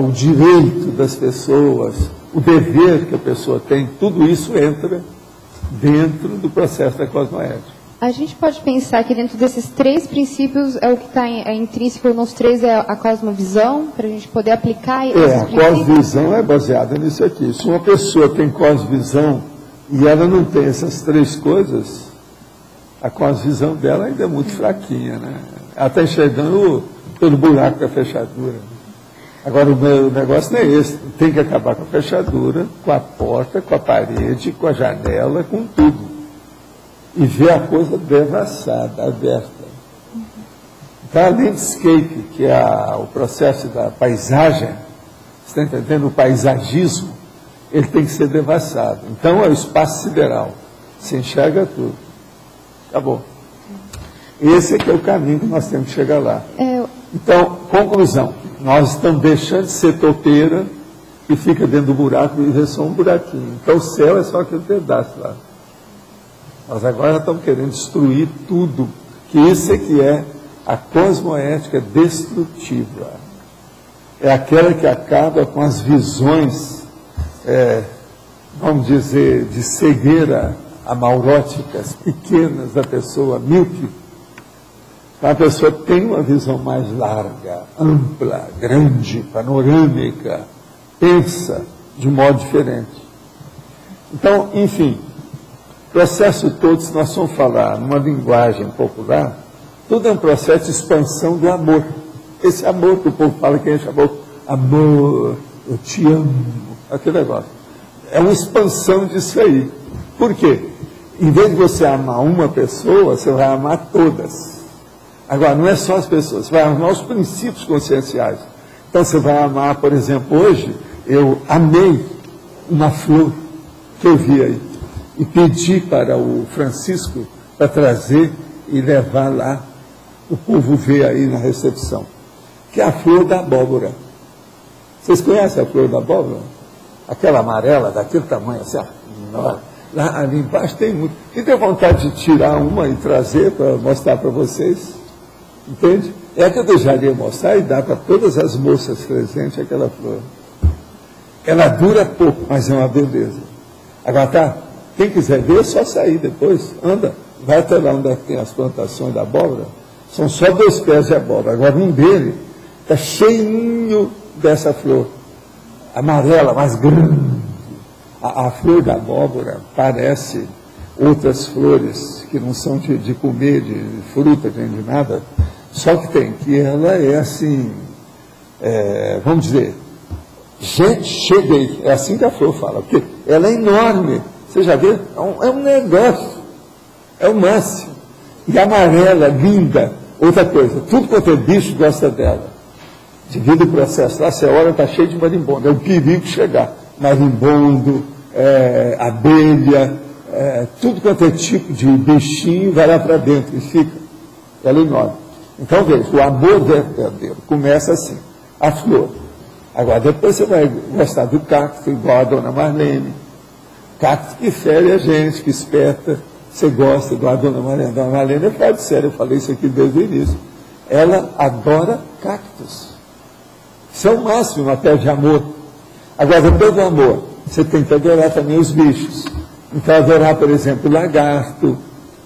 o direito das pessoas, o dever que a pessoa tem. Tudo isso entra dentro do processo da cosmoética. A gente pode pensar que dentro desses três princípios é o que está intrínseco nos três, é a cosmovisão, para a gente poder aplicar esses princípios? A cosmovisão é baseada nisso aqui. Se uma pessoa tem cosmovisão e ela não tem essas três coisas, a cosmovisão dela ainda é muito fraquinha, né? Ela está enxergando pelo buraco da fechadura. Agora, o meu negócio não é esse. Tem que acabar com a fechadura, com a porta, com a parede, com a janela, com tudo. E ver a coisa devassada, aberta. Então, a landscape, que é o processo da paisagem, você está entendendo? O paisagismo, ele tem que ser devassado. Então, é o espaço sideral. Você enxerga tudo. Acabou. Esse é que é o caminho que nós temos que chegar lá. Então, conclusão. Nós estamos deixando de ser topeira e fica dentro do buraco e é só um buraquinho. Então, o céu é só aquele pedaço lá. Nós agora estamos querendo destruir tudo, que isso é que é a cosmoética destrutiva. É aquela que acaba com as visões, vamos dizer, de cegueira amauróticas, pequenas da pessoa, míope. A pessoa tem uma visão mais larga, ampla, grande, panorâmica, pensa de modo diferente. Então, enfim, o processo todo, se nós formos falar numa linguagem popular, tudo é um processo de expansão do amor. Esse amor que o povo fala, que a gente chamou amor, eu te amo, aquele negócio. É uma expansão disso aí. Por quê? Em vez de você amar uma pessoa, você vai amar todas. Agora, não é só as pessoas, você vai amar os princípios conscienciais. Então, você vai amar, por exemplo, hoje, eu amei uma flor que eu vi aí, e pedi para o Francisco para trazer e levar lá, o povo vê aí na recepção, que é a flor da abóbora. Vocês conhecem a flor da abóbora? Aquela amarela, daquele tamanho, assim, ó. Lá, ali embaixo tem muito. E tem vontade de tirar uma e trazer para mostrar para vocês. Entende? É que eu deixaria mostrar e dar para todas as moças presentes aquela flor. Ela dura pouco, mas é uma beleza. Agora tá, quem quiser ver, é só sair depois. Anda, vai até lá onde tem as plantações da abóbora. São só 2 pés de abóbora. Agora um dele está cheinho dessa flor. Amarela, mais grande. A flor da abóbora parece outras flores que não são de comer, de fruta, de nada. Só que tem que ela é assim, vamos dizer, gente, cheguei. É assim que a flor fala, porque ela é enorme. Você já vê? É um negócio. É o máximo. E amarela, linda. Outra coisa, tudo quanto é bicho gosta dela. Devido ao processo lá, você olha, está cheio de marimbondo. É um perigo chegar. Marimbondo, abelha, tudo quanto é tipo de bichinho vai lá para dentro e fica. Ela é enorme. Então, veja, o amor verdadeiro começa assim, a flor. Agora, depois você vai gostar do cacto, igual a dona Marlene. Cacto que fere a gente, que esperta. Você gosta igual a dona Marlene. Dona Marlene é fora de sério, eu falei isso aqui desde o início. Ela adora cactos. Isso é o máximo, uma pé de amor. Agora, depois do amor, você tem que adorar também os bichos. Então, adorar, por exemplo, o lagarto,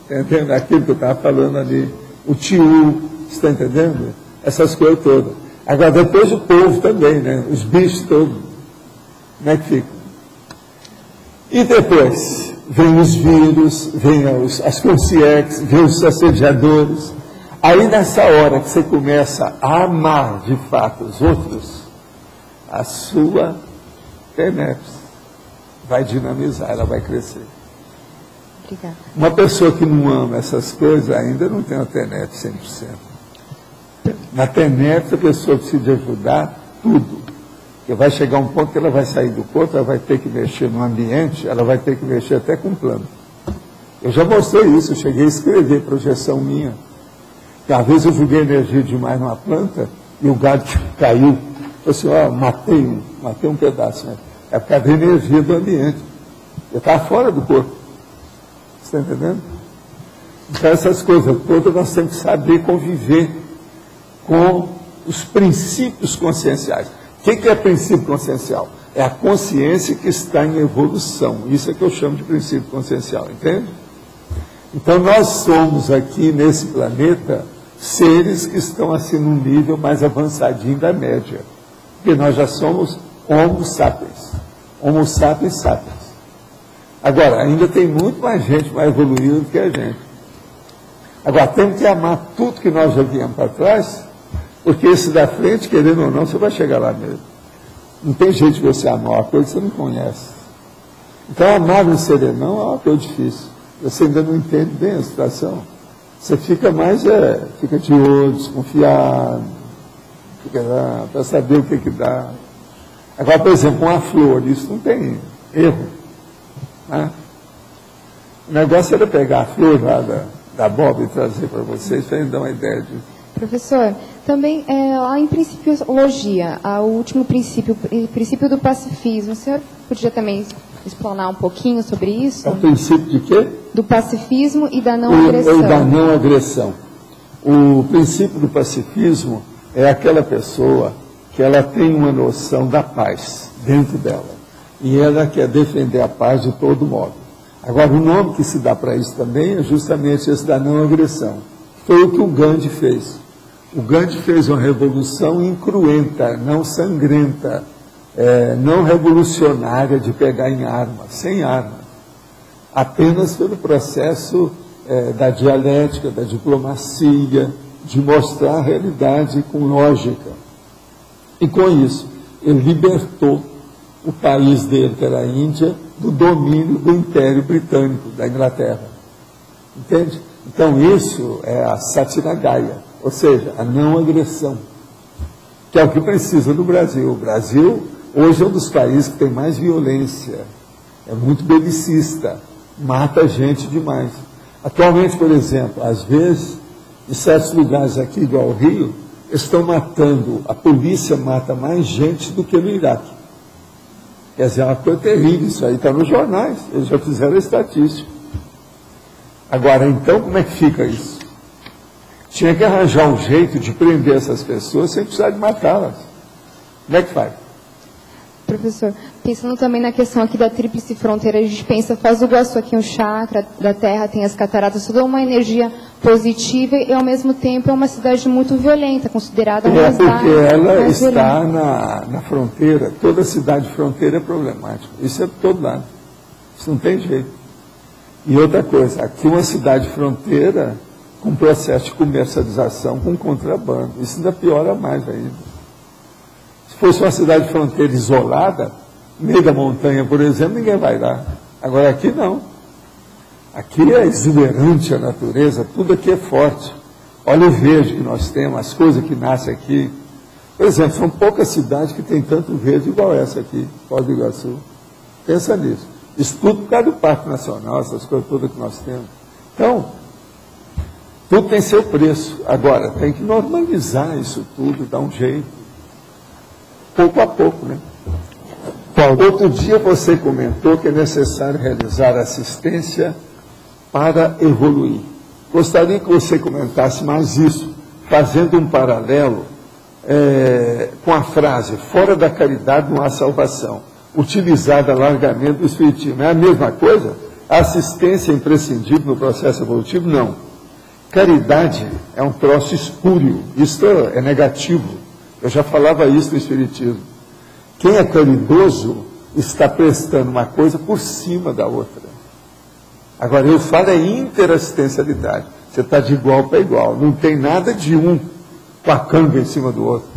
entendendo? Aquilo que eu estava falando ali, o tiu, você está entendendo? Essas coisas todas. Agora, depois o povo também, né? Os bichos todos. Como é que fica? E depois, vem os vírus, vem as consciências, vem os assediadores. Aí, nessa hora que você começa a amar, de fato, os outros, a sua TENEPS vai dinamizar, ela vai crescer. Obrigada. Uma pessoa que não ama essas coisas ainda não tem a TENEPS 100%. Na TENEPS a pessoa precisa de ajudar tudo. Porque vai chegar um ponto que ela vai sair do corpo, ela vai ter que mexer no ambiente, ela vai ter que mexer até com plano. Eu já mostrei isso, eu cheguei a escrever projeção minha. Que às vezes eu joguei energia demais numa planta e o gado caiu. Eu assim, matei um pedaço. Né? É por causa da energia do ambiente. Eu estava fora do corpo. Você está entendendo? Então essas coisas todas nós temos que saber conviver com os princípios conscienciais. O que é princípio consciencial? É a consciência que está em evolução. Isso é que eu chamo de princípio consciencial, entende? Então nós somos aqui nesse planeta seres que estão assim num nível mais avançadinho da média. Porque nós já somos Homo sapiens. Homo sapiens sapiens. Agora, ainda tem muito mais gente mais evoluída do que a gente. Agora, temos que amar tudo que nós já viemos para trás, porque esse da frente, querendo ou não, você vai chegar lá mesmo. Não tem jeito de você amar uma coisa que você não conhece. Então, amar um serenão é uma coisa difícil. Você ainda não entende bem a situação. Você fica mais, fica de olho, desconfiado, fica lá para saber o que dá. Agora, por exemplo, uma flor, isso não tem erro. Né? O negócio era pegar a flor lá da abóbora e trazer para vocês, para dar uma ideia disso. Professor, também lá em Principiologia, o último princípio, o princípio do pacifismo, o senhor podia também explanar um pouquinho sobre isso? É o princípio de quê? Do pacifismo e da não agressão. E da não agressão. O princípio do pacifismo é aquela pessoa que ela tem uma noção da paz dentro dela. E ela quer defender a paz de todo modo. Agora, o nome que se dá para isso também é justamente esse da não agressão. Foi o que o Gandhi fez. O Gandhi fez uma revolução incruenta, não sangrenta, não revolucionária de pegar em arma, sem arma. Apenas pelo processo da dialética, da diplomacia, de mostrar a realidade com lógica. E com isso, ele libertou o país dele, que era a Índia, do domínio do Império Britânico, da Inglaterra. Entende? Então isso é a Satyagraha, ou seja, a não agressão, que é o que precisa do Brasil. O Brasil hoje é um dos países que tem mais violência, é muito belicista, mata gente demais. Atualmente, por exemplo, às vezes, em certos lugares aqui, igual ao Rio, estão matando, a polícia mata mais gente do que no Iraque. Quer dizer, é uma coisa terrível, isso aí está nos jornais, eles já fizeram a estatística. Agora, então, como é que fica isso? Tinha que arranjar um jeito de prender essas pessoas sem precisar de matá-las. Como é que faz? Professor, pensando também na questão aqui da tríplice fronteira, a gente pensa, Foz do Iguaçu aqui um chakra da terra, tem as cataratas, toda uma energia positiva e ao mesmo tempo é uma cidade muito violenta, considerada mais porque ela está na fronteira, toda cidade fronteira é problemática, isso é de todo lado, isso não tem jeito. E outra coisa, aqui uma cidade fronteira com processo de comercialização com contrabando, isso ainda piora mais ainda. Se fosse uma cidade fronteira isolada, no meio da montanha, por exemplo, ninguém vai lá. Agora aqui não. Aqui é exuberante a natureza, tudo aqui é forte. Olha o verde que nós temos, as coisas que nascem aqui. Por exemplo, são poucas cidades que têm tanto verde igual essa aqui, Foz do Iguaçu. Pensa nisso. Isso tudo por causa do Parque Nacional, essas coisas todas que nós temos. Então, tudo tem seu preço. Agora, tem que normalizar isso tudo, dar um jeito. Pouco a pouco, né? Outro dia você comentou que é necessário realizar assistência para evoluir. Gostaria que você comentasse mais isso, fazendo um paralelo com a frase, fora da caridade não há salvação, utilizada largamente no Espiritismo. É a mesma coisa? A assistência é imprescindível no processo evolutivo? Não. Caridade é um troço espúrio, isso é negativo. Eu já falava isso no Espiritismo. Quem é caridoso está prestando uma coisa por cima da outra. Agora, eu falo é interassistencialidade. Você está de igual para igual. Não tem nada de um com a canga em cima do outro.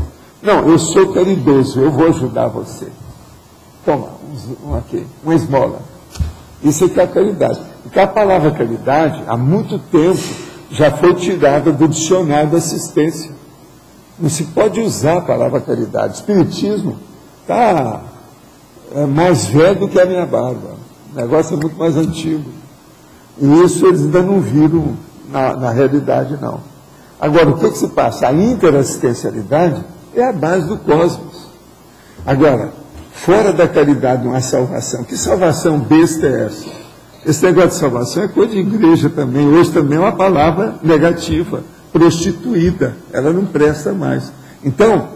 Não, eu sou caridoso, eu vou ajudar você. Toma, uma esmola. Isso é a caridade. Porque a palavra caridade, há muito tempo, já foi tirada do dicionário da assistência. Não se pode usar a palavra caridade. O Espiritismo está mais velho do que a minha barba. O negócio é muito mais antigo. E isso eles ainda não viram na realidade, não. Agora, o que se passa? A interassistencialidade é a base do cosmos. Agora, fora da caridade não há salvação. Que salvação besta é essa? Esse negócio de salvação é coisa de igreja também. Hoje também é uma palavra negativa. Prostituída, ela não presta mais. Então,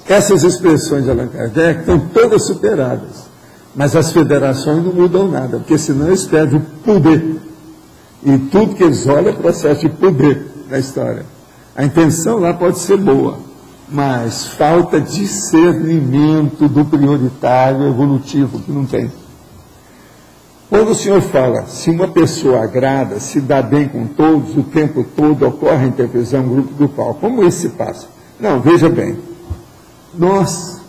essas expressões de Allan Kardec estão todas superadas, mas as federações não mudam nada, porque senão eles perdem o poder. E tudo que eles olham é processo de poder na história. A intenção lá pode ser boa, mas falta discernimento do prioritário evolutivo, que não tem. Quando o senhor fala, se uma pessoa agrada, se dá bem com todos, o tempo todo ocorre a intervenção grupo grupal, como isso se passa? Não, veja bem, nós,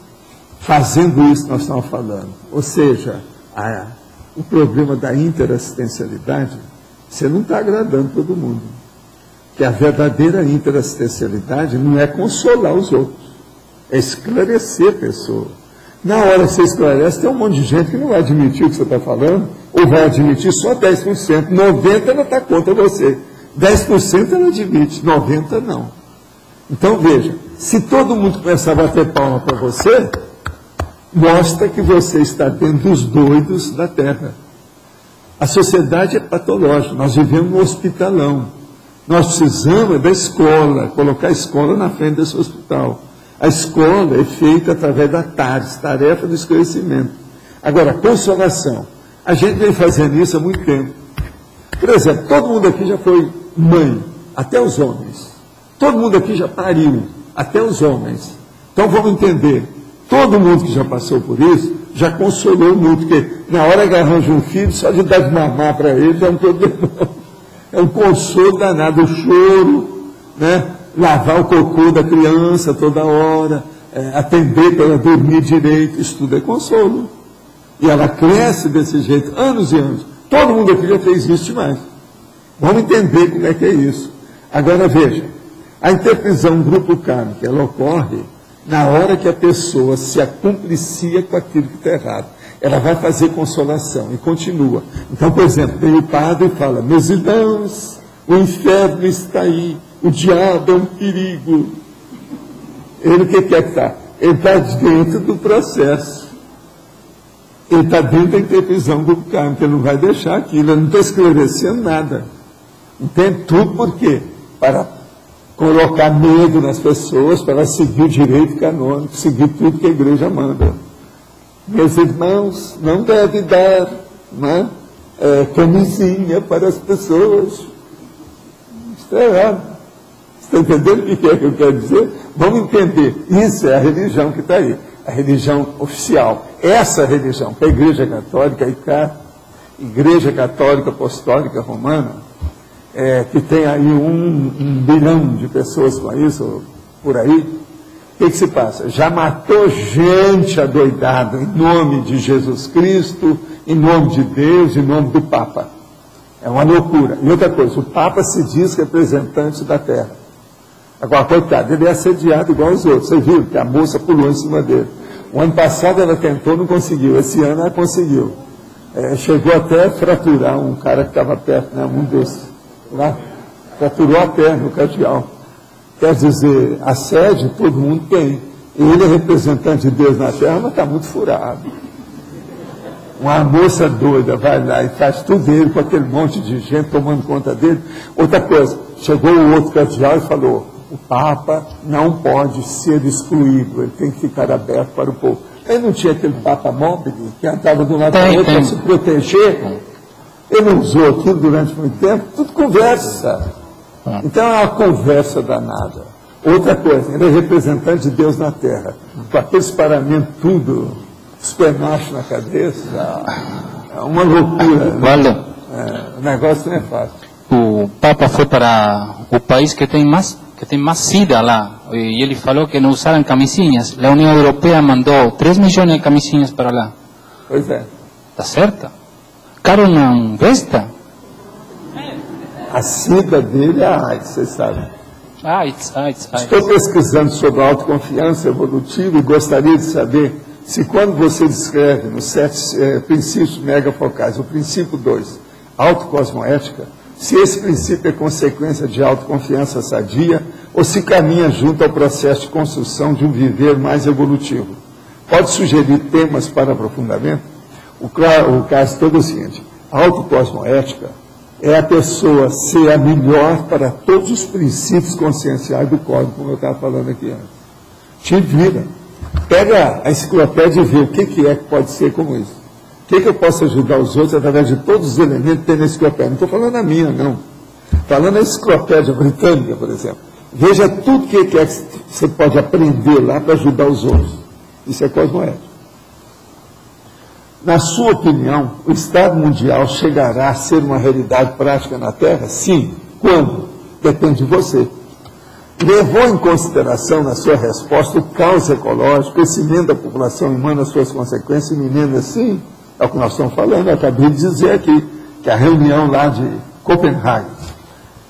fazendo isso nós estamos falando, ou seja, o problema da interassistencialidade, você não está agradando todo mundo. Que a verdadeira interassistencialidade não é consolar os outros, é esclarecer a pessoa. Na hora que você esclarece, tem um monte de gente que não vai admitir o que você está falando, ou vai admitir só 10%. 90% ela está contra você. 10% ela admite, 90% não. Então, veja, se todo mundo começar a bater palma para você, mostra que você está dentro dos doidos da Terra. A sociedade é patológica, nós vivemos no hospitalão. Nós precisamos da escola, colocar a escola na frente desse hospital. A escola é feita através da TARES, Tarefa do Esclarecimento. Agora, consolação. A gente vem fazendo isso há muito tempo. Por exemplo, todo mundo aqui já foi mãe, até os homens. Todo mundo aqui já pariu, até os homens. Então vamos entender, todo mundo que já passou por isso, já consolou muito, porque na hora que arranja um filho, só de dar de mamar para ele é um problema. É um consolo danado, o choro, né? Lavar o cocô da criança toda hora, atender para ela dormir direito, isso tudo é consolo. E ela cresce desse jeito, anos e anos. Todo mundo aqui já fez isso demais. Vamos entender como é que é isso. Agora veja, a interprisão grupo kármico, ela ocorre na hora que a pessoa se acumplicia com aquilo que está errado. Ela vai fazer consolação e continua. Então, por exemplo, vem o padre e fala, meus irmãos, o inferno está aí, o diabo é um perigo. Ele o que quer que está? Ele está dentro do processo. Ele está dentro da interprisão do kármico, ele não vai deixar aquilo, ele não está esclarecendo nada. Entende? Tudo por quê? Para colocar medo nas pessoas, para seguir o direito canônico, seguir tudo que a igreja manda. Meus irmãos, não deve dar, né, camisinha para as pessoas. Isso é errado. Você está entendendo o que é que eu quero dizer? Vamos entender. Isso é a religião que está aí. A religião oficial. Essa religião, que é a Igreja Católica, Igreja Católica Apostólica Romana, que tem aí 1 bilhão de pessoas com isso, por aí, o que se passa? Já matou gente adoidada em nome de Jesus Cristo, em nome de Deus, em nome do Papa. É uma loucura. E outra coisa, o Papa se diz representante da Terra. Agora, coitado, ele é assediado igual aos outros. Você viu que a moça pulou em cima dele. O ano passado ela tentou, não conseguiu. Esse ano ela conseguiu. Chegou até a fraturar um cara que estava perto, né, um desses. Lá, fraturou a perna, o cardeal. Quer dizer, assédio todo mundo tem. Ele é representante de Deus na Terra, mas está muito furado. Uma moça doida vai lá e faz tudo ele com aquele monte de gente tomando conta dele. Outra coisa, chegou o outro cardeal e falou, o Papa não pode ser excluído, ele tem que ficar aberto para o povo. Ele não tinha aquele Papa móvel que andava de um lado para o outro para se proteger. Ele não usou aquilo durante muito tempo, tudo conversa. Então é uma conversa danada. Outra coisa, ele é representante de Deus na Terra, com aqueles paramentos tudo, os penachos na cabeça, é uma loucura. Valdo, O negócio não é fácil. o Papa foi para o país que tem mais SIDA lá, e ele falou que não usaram camisinhas. A União Europeia mandou 3 milhões de camisinhas para lá. Pois é. Está certo? Caro não besta. A SIDA dele é a AIDS, vocês sabem. AIDS. Estou pesquisando sobre a autoconfiança evolutiva e gostaria de saber se quando você descreve nos 7 princípios megafocais, o princípio 2, autocosmoética, se esse princípio é consequência de autoconfiança sadia ou se caminha junto ao processo de construção de um viver mais evolutivo. Pode sugerir temas para aprofundamento? O caso todo é o seguinte, a autocosmoética é a pessoa ser a melhor para todos os princípios conscienciais do código, como eu estava falando aqui antes. Te vira. Pega a enciclopédia e vê o que é que pode ser como isso. O que eu posso ajudar os outros através de todos os elementos que tem na enciclopédia. Não estou falando a minha, não. Falando a enciclopédia britânica, por exemplo. Veja tudo que é que você pode aprender lá para ajudar os outros. Isso é cosmoética. Na sua opinião, o Estado mundial chegará a ser uma realidade prática na Terra? Sim. Quando? Depende de você. Levou em consideração na sua resposta o caos ecológico, o crescimento da população humana, as suas consequências iminentes? Sim. É o que nós estamos falando. Eu acabei de dizer aqui que a reunião lá de Copenhague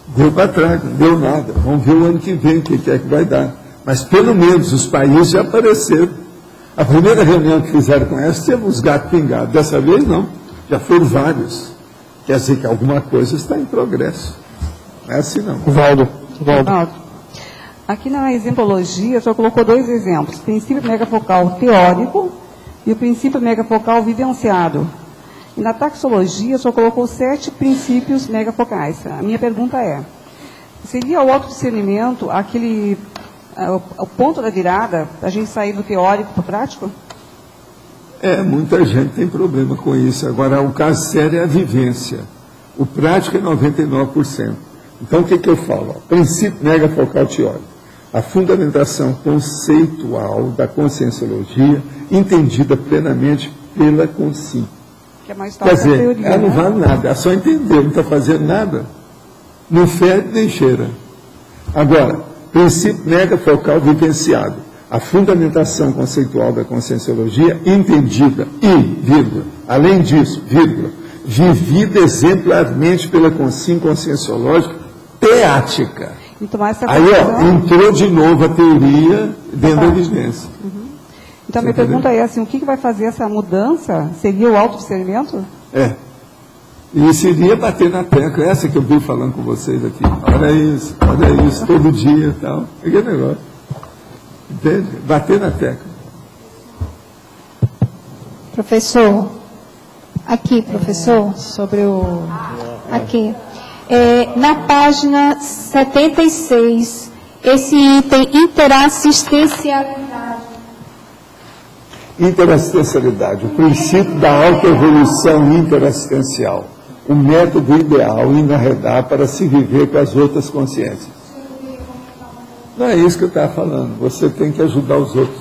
deu para trás, não deu nada. Vamos ver o ano que vem o que é que vai dar. Mas pelo menos os países já apareceram. A primeira reunião que fizeram com essa, teve uns gatos pingados. Dessa vez, não. Já foram vários. Quer dizer que alguma coisa está em progresso. Não é assim, não. Valdo. Aqui na exemplologia, só colocou 2 exemplos. Princípio megafocal teórico e o princípio megafocal vivenciado. E na taxologia, o senhor colocou 7 princípios megafocais. A minha pergunta é, seria o autodiscernimento o ponto da virada para a gente sair do teórico para o prático? Muita gente tem problema com isso. Agora, o caso sério é a vivência. O prático é 99%. Então, o que eu falo? Princípio megafocal teórico. A fundamentação conceitual da conscienciologia, entendida plenamente pela consciência. Que é mais Quer dizer, teoria, ela não vale nada, ela só entendeu, não está fazendo nada. Não fede nem cheira. Agora, princípio megafocal vivenciado. A fundamentação conceitual da conscienciologia, entendida e, vírgula, além disso, vírgula, vivida exemplarmente pela conscienciológica teática. Aí, entrou de novo a teoria dentro da vivência. Então, minha pergunta é assim, o que vai fazer essa mudança? Seria o autodiscernimento? E seria bater na tecla, essa que eu vi falando com vocês aqui. Olha isso, todo dia e tal. É que negócio. Entende? Bater na tecla. Professor, aqui, professor, sobre o... Aqui. Na página 76, esse item interassistencialidade. Interassistencialidade, o princípio da autoevolução interassistencial, o método ideal enarredar para se viver com as outras consciências. Não é isso que eu estava falando, você tem que ajudar os outros,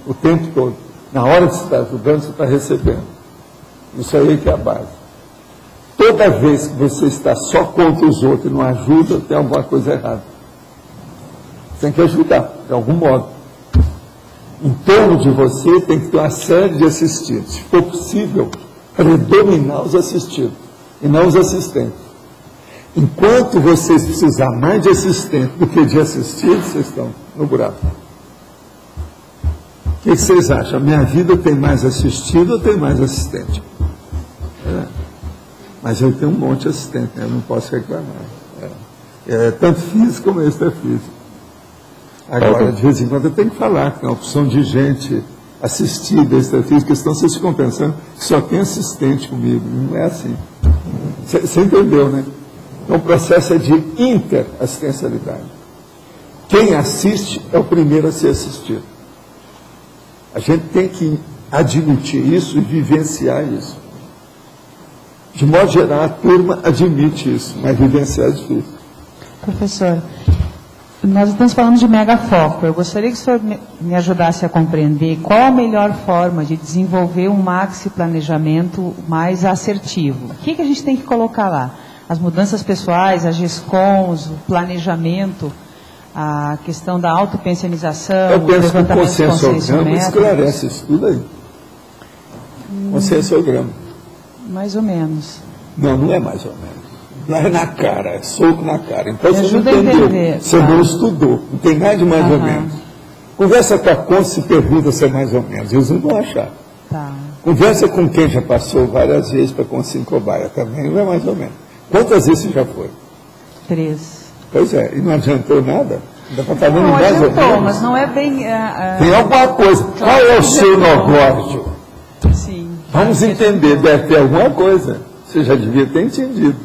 o tempo todo. Na hora que você está ajudando, você está recebendo. Isso aí que é a base. Toda vez que você está só contra os outros e não ajuda, tem alguma coisa errada. Você tem que ajudar, de algum modo. Em torno de você tem que ter uma série de assistidos. Se for possível, predominar os assistidos e não os assistentes. Enquanto vocês precisarem mais de assistente do que de assistidos, vocês estão no buraco. O que vocês acham? A minha vida tem mais assistido ou tem mais assistente? Mas eu tenho um monte de assistente, né? Eu não posso reclamar. Tanto físico como extrafísico. Agora, de vez em quando eu tenho que falar que tem uma opção de gente assistida, extrafísica, senão vocês ficam pensando que só tem assistente comigo. Não é assim. Você entendeu, né? Então o processo é de interassistencialidade. Quem assiste é o primeiro a ser assistido. A gente tem que admitir isso e vivenciar isso. De modo geral, a turma admite isso, mas vivenciar é difícil. Professor, nós estamos falando de megafoco. Eu gostaria que o senhor me ajudasse a compreender qual a melhor forma de desenvolver um maxi-planejamento mais assertivo. O que a gente tem que colocar lá? As mudanças pessoais, as GESCONs, o planejamento, a questão da autopensionização, eu penso que o conscienciograma esclarece isso tudo aí. Conscienciograma. Mais ou menos. Não é mais ou menos. Não é na cara, é soco na cara. Então você não entendeu, você não estudou, não tem nada de mais ou menos. Conversa com a Conce e pergunta se é mais ou menos, eles não vão achar. Conversa com quem já passou várias vezes para Conce em Cobaia, também não é mais ou menos. Quantas vezes você já foi? 3. Pois é, e não adiantou nada? Ainda está falando não mais adiantou, ou menos. Mas não é bem... Tem alguma coisa. Qual é o seu negócio? Sim. Vamos entender, deve ter alguma coisa. Você já devia ter entendido.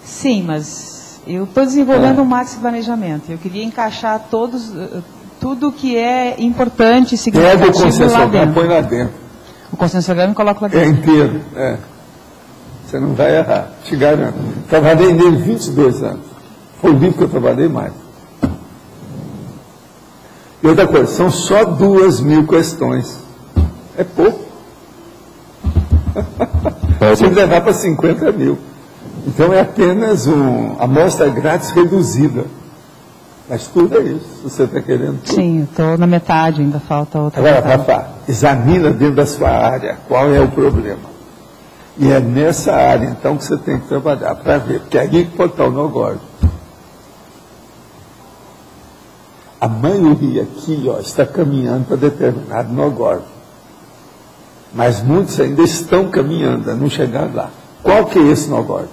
Sim, mas eu estou desenvolvendo um maxi-planejamento. Eu queria encaixar tudo que é importante e significativo lá dentro. Põe lá dentro. O conscienciograma e coloca lá dentro. É inteiro, Você não vai errar, te garanto. Trabalhei nele 22 anos. Foi o livro que eu trabalhei mais. E outra coisa, são só 2.000 questões. É pouco. Você levar para 50.000. Então é apenas uma amostra grátis reduzida. Mas tudo é isso, você está querendo tudo. Sim, eu estou na metade, ainda falta outra. Agora, Rafa, examina dentro da sua área qual é o problema. E é nessa área, então, que você tem que trabalhar para ver, porque é aí que pode estar o nó-gordo. A maioria aqui está caminhando para determinado nó-gordo. Mas muitos ainda estão caminhando a não chegar lá. Qual que é esse nó-gordo?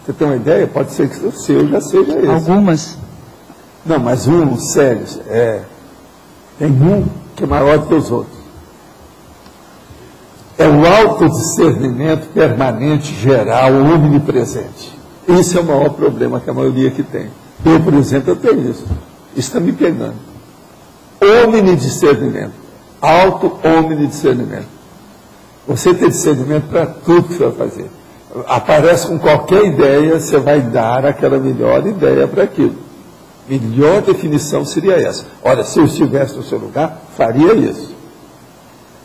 Você tem uma ideia? Pode ser que o seu já seja esse. Algumas? Não, mas sério, tem um que é maior do que os outros. autodiscernimento permanente, geral, omnipresente. Esse é o maior problema que a maioria que tem. Eu, por exemplo, eu tenho isso. Isso está me pegando. Omnidiscernimento. Auto-omnidiscernimento. Você tem discernimento para tudo que você vai fazer. Aparece com qualquer ideia, você vai dar aquela melhor ideia para aquilo. Melhor definição seria essa. Olha, se eu estivesse no seu lugar, faria isso.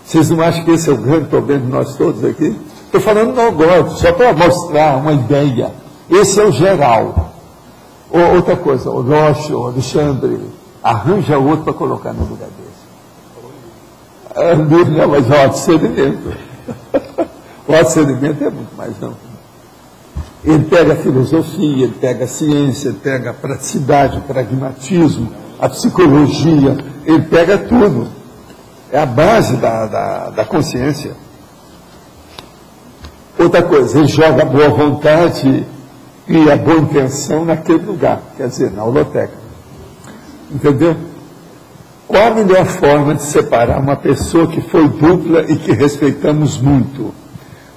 Vocês não acham que esse é o grande problema de nós todos aqui? Estou falando não agora, só para mostrar uma ideia. Esse é o geral. Outra coisa, o Roche, o Alexandre, arranja outro para colocar no lugar desse. Não, mas o autodiscernimento. O autodiscernimento é muito mais não. Ele pega a filosofia, ele pega a ciência, ele pega a praticidade, o pragmatismo, a psicologia, ele pega tudo. É a base da consciência. Outra coisa, ele joga a boa vontade e a boa intenção naquele lugar, quer dizer, na holoteca. Entendeu? Qual a melhor forma de separar uma pessoa que foi dupla e que respeitamos muito?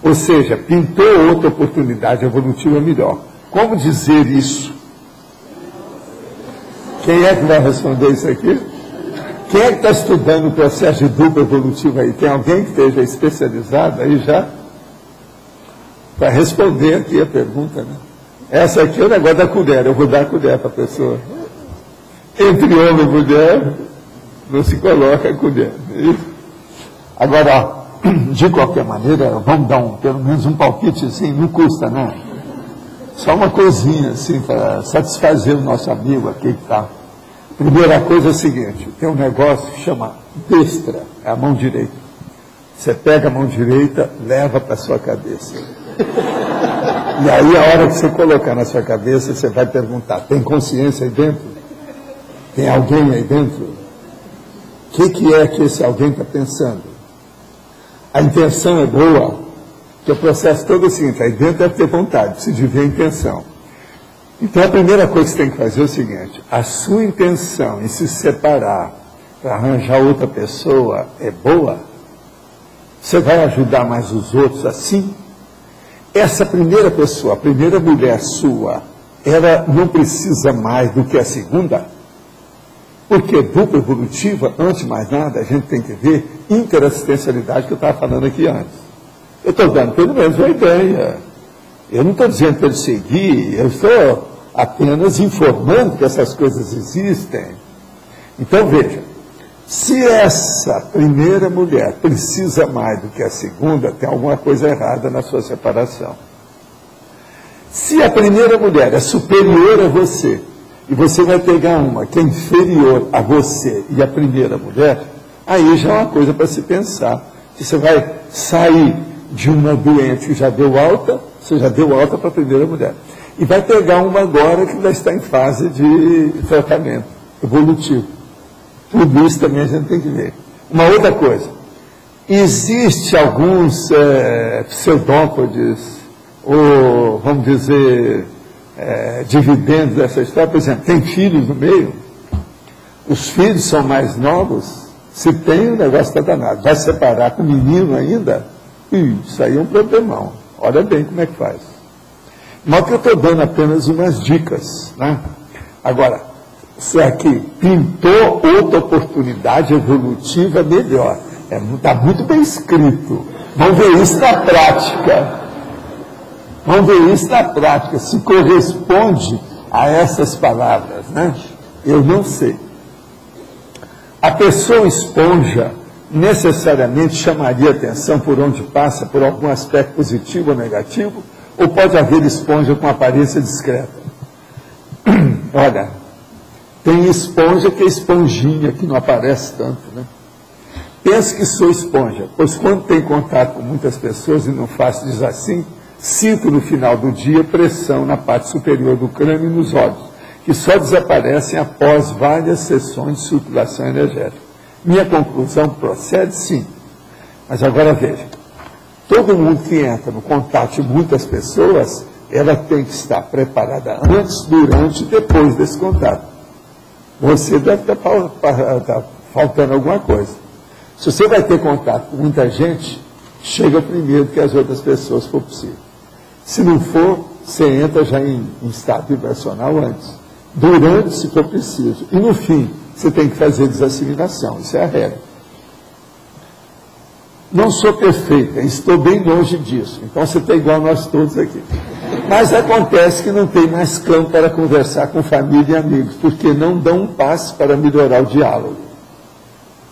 Ou seja, pintou outra oportunidade evolutiva melhor. Como dizer isso? Quem é que vai responder isso aqui? Quem é que está estudando o processo de dupla evolutiva aí? Tem alguém que esteja especializado aí já? Para responder aqui a pergunta, né? Essa aqui é o negócio da colher. Eu vou dar a colher para a pessoa. Entre homem e mulher, não se coloca a colher. Agora, de qualquer maneira, vamos dar pelo menos um palpite, assim, não custa, né? Só uma coisinha, assim, para satisfazer o nosso amigo aqui que está. Primeira coisa é a seguinte, tem um negócio que chama destra, é a mão direita. Você pega a mão direita, leva para a sua cabeça. E aí, a hora que você colocar na sua cabeça, você vai perguntar, tem consciência aí dentro? Tem alguém aí dentro? O que é que esse alguém está pensando? A intenção é boa, que o processo todo é o seguinte, aí dentro deve ter vontade, precisa de ver a intenção. Então a primeira coisa que você tem que fazer é o seguinte, a sua intenção em se separar para arranjar outra pessoa é boa? Você vai ajudar mais os outros assim? Essa primeira pessoa, a primeira mulher sua, ela não precisa mais do que a segunda? Porque dupla evolutiva, antes de mais nada, a gente tem que ver interassistencialidade que eu estava falando aqui antes. Eu estou dando pelo menos uma ideia. Eu não estou dizendo para ele seguir, eu estou apenas informando que essas coisas existem. Então veja, se essa primeira mulher precisa mais do que a segunda, tem alguma coisa errada na sua separação. Se a primeira mulher é superior a você, e você vai pegar uma que é inferior a você e a primeira mulher, aí já é uma coisa para se pensar. Se você vai sair de uma doente que já deu alta, você já deu alta para a primeira mulher. E vai pegar uma agora que ainda está em fase de tratamento evolutivo. Tudo isso também a gente tem que ver. Uma outra coisa, existe alguns pseudópodes, ou vamos dizer, dividendos dessa história, por exemplo, tem filhos no meio, os filhos são mais novos, se tem, o negócio está danado. Vai separar com o menino ainda? Isso aí é um problemão. Olha bem como é que faz. Mas que eu estou dando apenas umas dicas, né? Agora, isso aqui pintou outra oportunidade evolutiva melhor. Está muito bem escrito. Vamos ver isso na prática. Vamos ver isso na prática, se corresponde a essas palavras, né? Eu não sei. A pessoa esponja necessariamente chamaria atenção por onde passa, por algum aspecto positivo ou negativo, ou pode haver esponja com aparência discreta? Olha, tem esponja que é esponjinha, que não aparece tanto, né? Pense que sou esponja, pois quando tem contato com muitas pessoas e não faço diz assim, sinto no final do dia pressão na parte superior do crânio e nos olhos, que só desaparecem após várias sessões de circulação energética. Minha conclusão procede sim. Mas agora veja, todo mundo que entra no contato de muitas pessoas, ela tem que estar preparada antes, durante e depois desse contato. Você deve estar faltando alguma coisa. Se você vai ter contato com muita gente, chega primeiro que as outras pessoas, se for possível. Se não for, você entra já em estado vibracional antes. Durante, se for preciso. E no fim, você tem que fazer desassimilação. Isso é a regra. Não sou perfeita, estou bem longe disso. Então você está igual a nós todos aqui. Mas acontece que não tem mais campo para conversar com família e amigos, porque não dão um passo para melhorar o diálogo.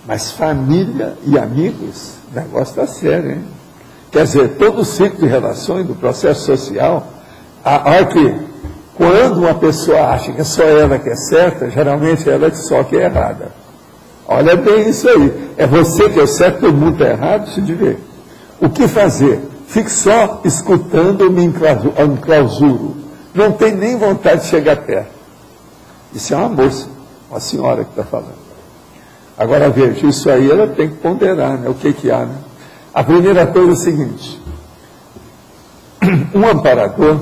Mas família e amigos, o negócio está sério, hein? Quer dizer, todo o ciclo de relações do processo social, olha que quando uma pessoa acha que é só ela que é certa, geralmente ela só que é errada. Olha bem isso aí. É você que é certo, todo mundo está errado, se dizer. O que fazer? Fique só escutando ou me enclausuro. Não tem nem vontade de chegar perto. Isso é uma moça, uma senhora que está falando. Agora veja, isso aí ela tem que ponderar, né? O que há, né? A primeira coisa é o seguinte. Um amparador,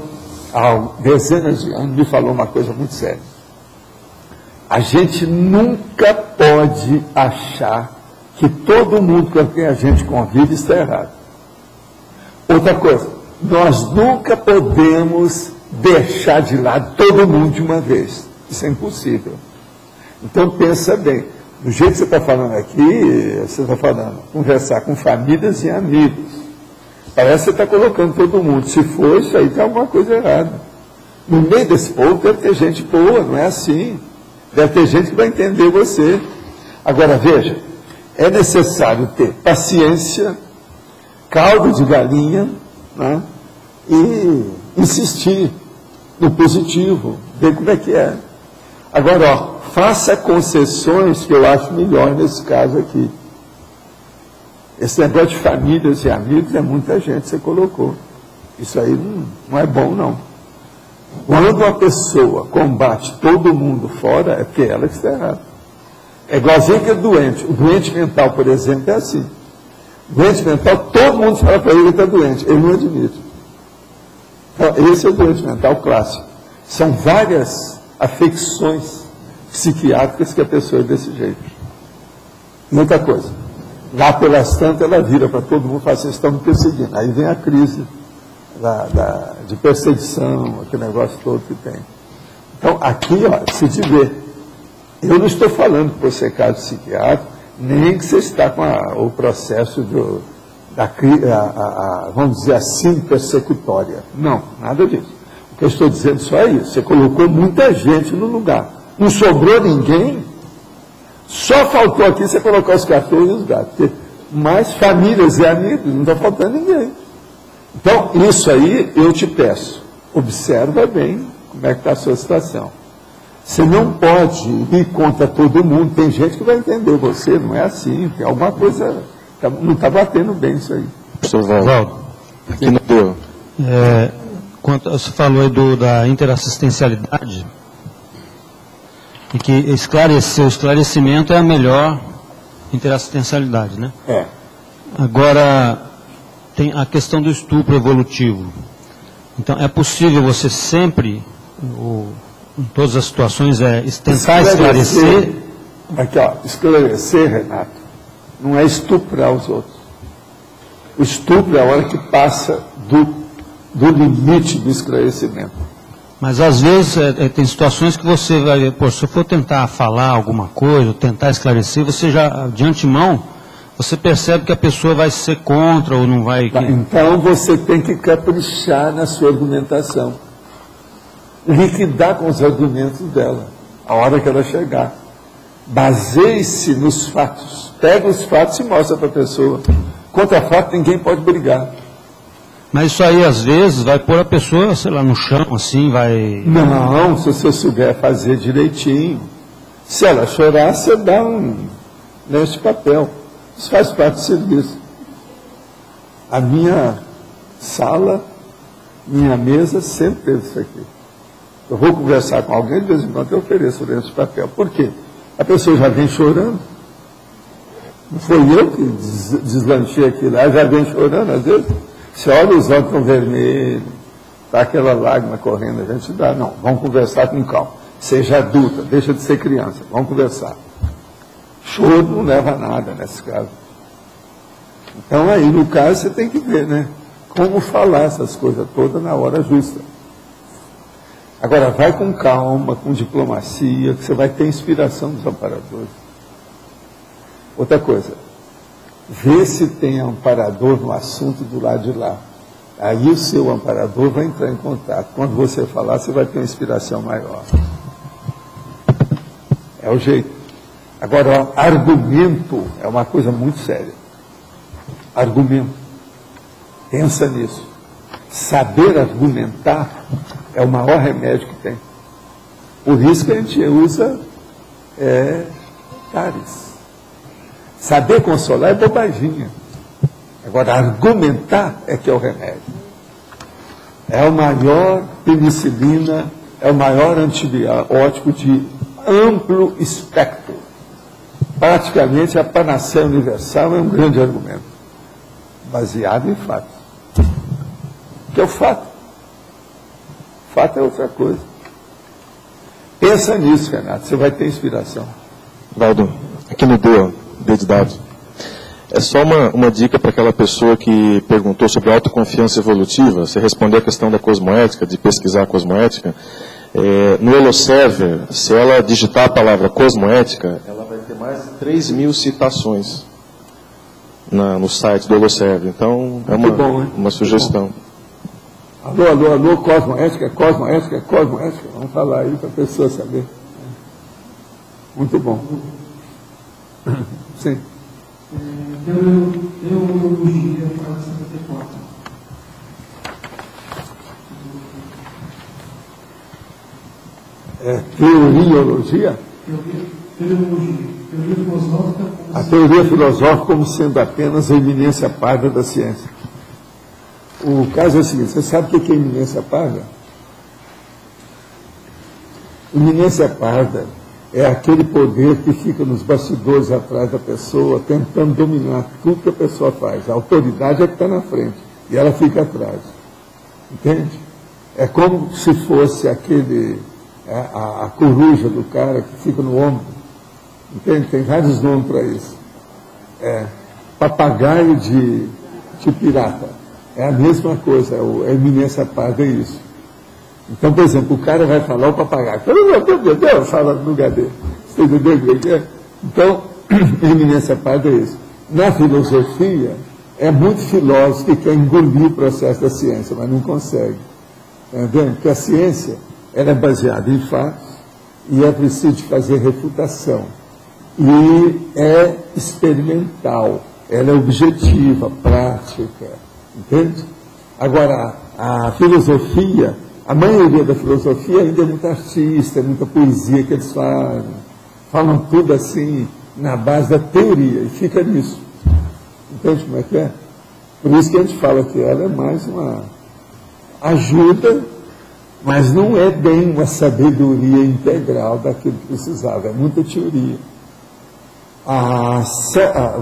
há dezenas de anos, me falou uma coisa muito séria. A gente nunca pode achar que todo mundo com quem a gente convive está errado. Outra coisa, nós nunca podemos deixar de lado todo mundo de uma vez. Isso é impossível. Então pensa bem, do jeito que você está falando aqui, você está falando, conversar com famílias e amigos. Parece que você está colocando todo mundo. Se for, isso aí tem alguma coisa errada. No meio desse povo deve ter gente boa, não é assim. Deve ter gente que vai entender você. Agora, veja, é necessário ter paciência, caldo de galinha, né, e insistir no positivo, ver como é que é. Agora, ó, faça concessões que eu acho melhor nesse caso aqui. Esse negócio de famílias e amigos é muita gente, você colocou. Isso aí não é bom, não. Quando uma pessoa combate todo mundo fora, é porque ela que está errada. É igualzinho que o doente. O doente mental, por exemplo, é assim. O doente mental, todo mundo fala para ele que está doente. Ele não admite. Então, esse é o doente mental clássico. São várias afecções psiquiátricas que a pessoa é desse jeito. Muita coisa. Lá pelas tantas, ela vira para todo mundo e fala assim, estão me perseguindo. Aí vem a crise de perseguição, aquele negócio todo que tem. Então, aqui, ó, se te vê. Eu não estou falando que você é caso psiquiátrico, nem que você está com o processo vamos dizer assim, persecutória. Não, nada disso. O que eu estou dizendo só é isso. Você colocou muita gente no lugar. Não sobrou ninguém. Só faltou aqui você colocar os cachorros e os gatos. Porque mais famílias e amigos, não está faltando ninguém. Então, isso aí eu te peço. Observa bem como é que está a sua situação. Você não pode ir contra todo mundo. Tem gente que vai entender você, não é assim. Tem alguma coisa, não está batendo bem isso aí. Professor Valdo, aqui não deu. Quanto você falou aí da interassistencialidade, e que o esclarecimento é a melhor interassistencialidade, né? É. Agora, tem a questão do estupro evolutivo. Então, é possível você sempre, em todas as situações, tentar esclarecer? Aqui, ó, esclarecer, Renato, não é estuprar os outros. O estupro é a hora que passa do limite do esclarecimento. Mas, às vezes, tem situações que você vai, se eu for tentar falar alguma coisa, tentar esclarecer, você já, de antemão, você percebe que a pessoa vai ser contra ou não vai... Então, você tem que caprichar na sua argumentação. Liquidar com os argumentos dela, a hora que ela chegar. Baseie-se nos fatos. Pega os fatos e mostra para a pessoa. Contra fato, ninguém pode brigar. Mas isso aí, às vezes, vai pôr a pessoa, sei lá, no chão, assim, vai... Não, se você souber fazer direitinho. Se ela chorar, você dá nesse papel. Isso faz parte do serviço. A minha sala, minha mesa, sempre teve isso aqui. Eu vou conversar com alguém, de vez em quando eu ofereço esse papel. Por quê? A pessoa já vem chorando. Não foi eu que deslanchei aquilo. Ela já vem chorando, às vezes. Você olha os olhos com vermelho, está aquela lágrima correndo, a gente dá. Não, vamos conversar com calma. Seja adulta, deixa de ser criança, vamos conversar. Choro não leva a nada nesse caso. Então, aí, no caso, você tem que ver, né? Como falar essas coisas todas na hora justa. Agora, vai com calma, com diplomacia, que você vai ter inspiração dos amparadores. Outra coisa, vê se tem amparador no assunto do lado de lá. Aí o seu amparador vai entrar em contato. Quando você falar, você vai ter uma inspiração maior. É o jeito. Agora, argumento é uma coisa muito séria. Argumento. Pensa nisso. Saber argumentar é o maior remédio que tem. Por isso que a gente usa cáries. Saber consolar é bobaginha. Agora, argumentar é que é o remédio. É o maior penicilina, é o maior antibiótico de amplo espectro. Praticamente a panaceia universal é um grande argumento, baseado em fatos. Que é o fato. Fato é outra coisa. Pensa nisso, Renato, você vai ter inspiração. Valdo, aqui no D de dado. É só uma dica para aquela pessoa que perguntou sobre autoconfiança evolutiva. Você respondeu a questão da cosmoética, de pesquisar a cosmoética. No Eloserver, se ela digitar a palavra cosmoética, ela vai ter mais de 3.000 citações no site do Eloserver. Então, é uma sugestão. Alô, cosmoética. Vamos falar aí para a pessoa saber. Muito bom. Sim. Teologia para 54. Teoriologia? Teoria filosófica. A teoria filosófica como sendo apenas a eminência parda da ciência. O caso é o seguinte, você sabe o que é eminência parda? Eminência parda é aquele poder que fica nos bastidores atrás da pessoa, tentando dominar tudo que a pessoa faz. A autoridade é que está na frente, e ela fica atrás. Entende? É como se fosse a coruja do cara que fica no ombro. Entende? Tem vários nomes para isso. Papagaio de pirata. É a mesma coisa, a eminência parda é isso. Então, por exemplo, o cara vai falar o papagaio. Fala no lugar dele. Você entendeu o que é? Então, a eminência parda é isso. Na filosofia, é muito filósofo que quer engolir o processo da ciência, mas não consegue. Entendeu? Porque a ciência ela é baseada em fatos e é preciso fazer refutação. E é experimental, ela é objetiva, prática. Entende? Agora, a filosofia, a maioria da filosofia ainda é muito artista, é muita poesia que eles fazem. Falam tudo assim, na base da teoria, e fica nisso. Entende como é que é? Por isso que a gente fala que ela é mais uma ajuda, mas não é bem uma sabedoria integral daquilo que precisava, é muita teoria.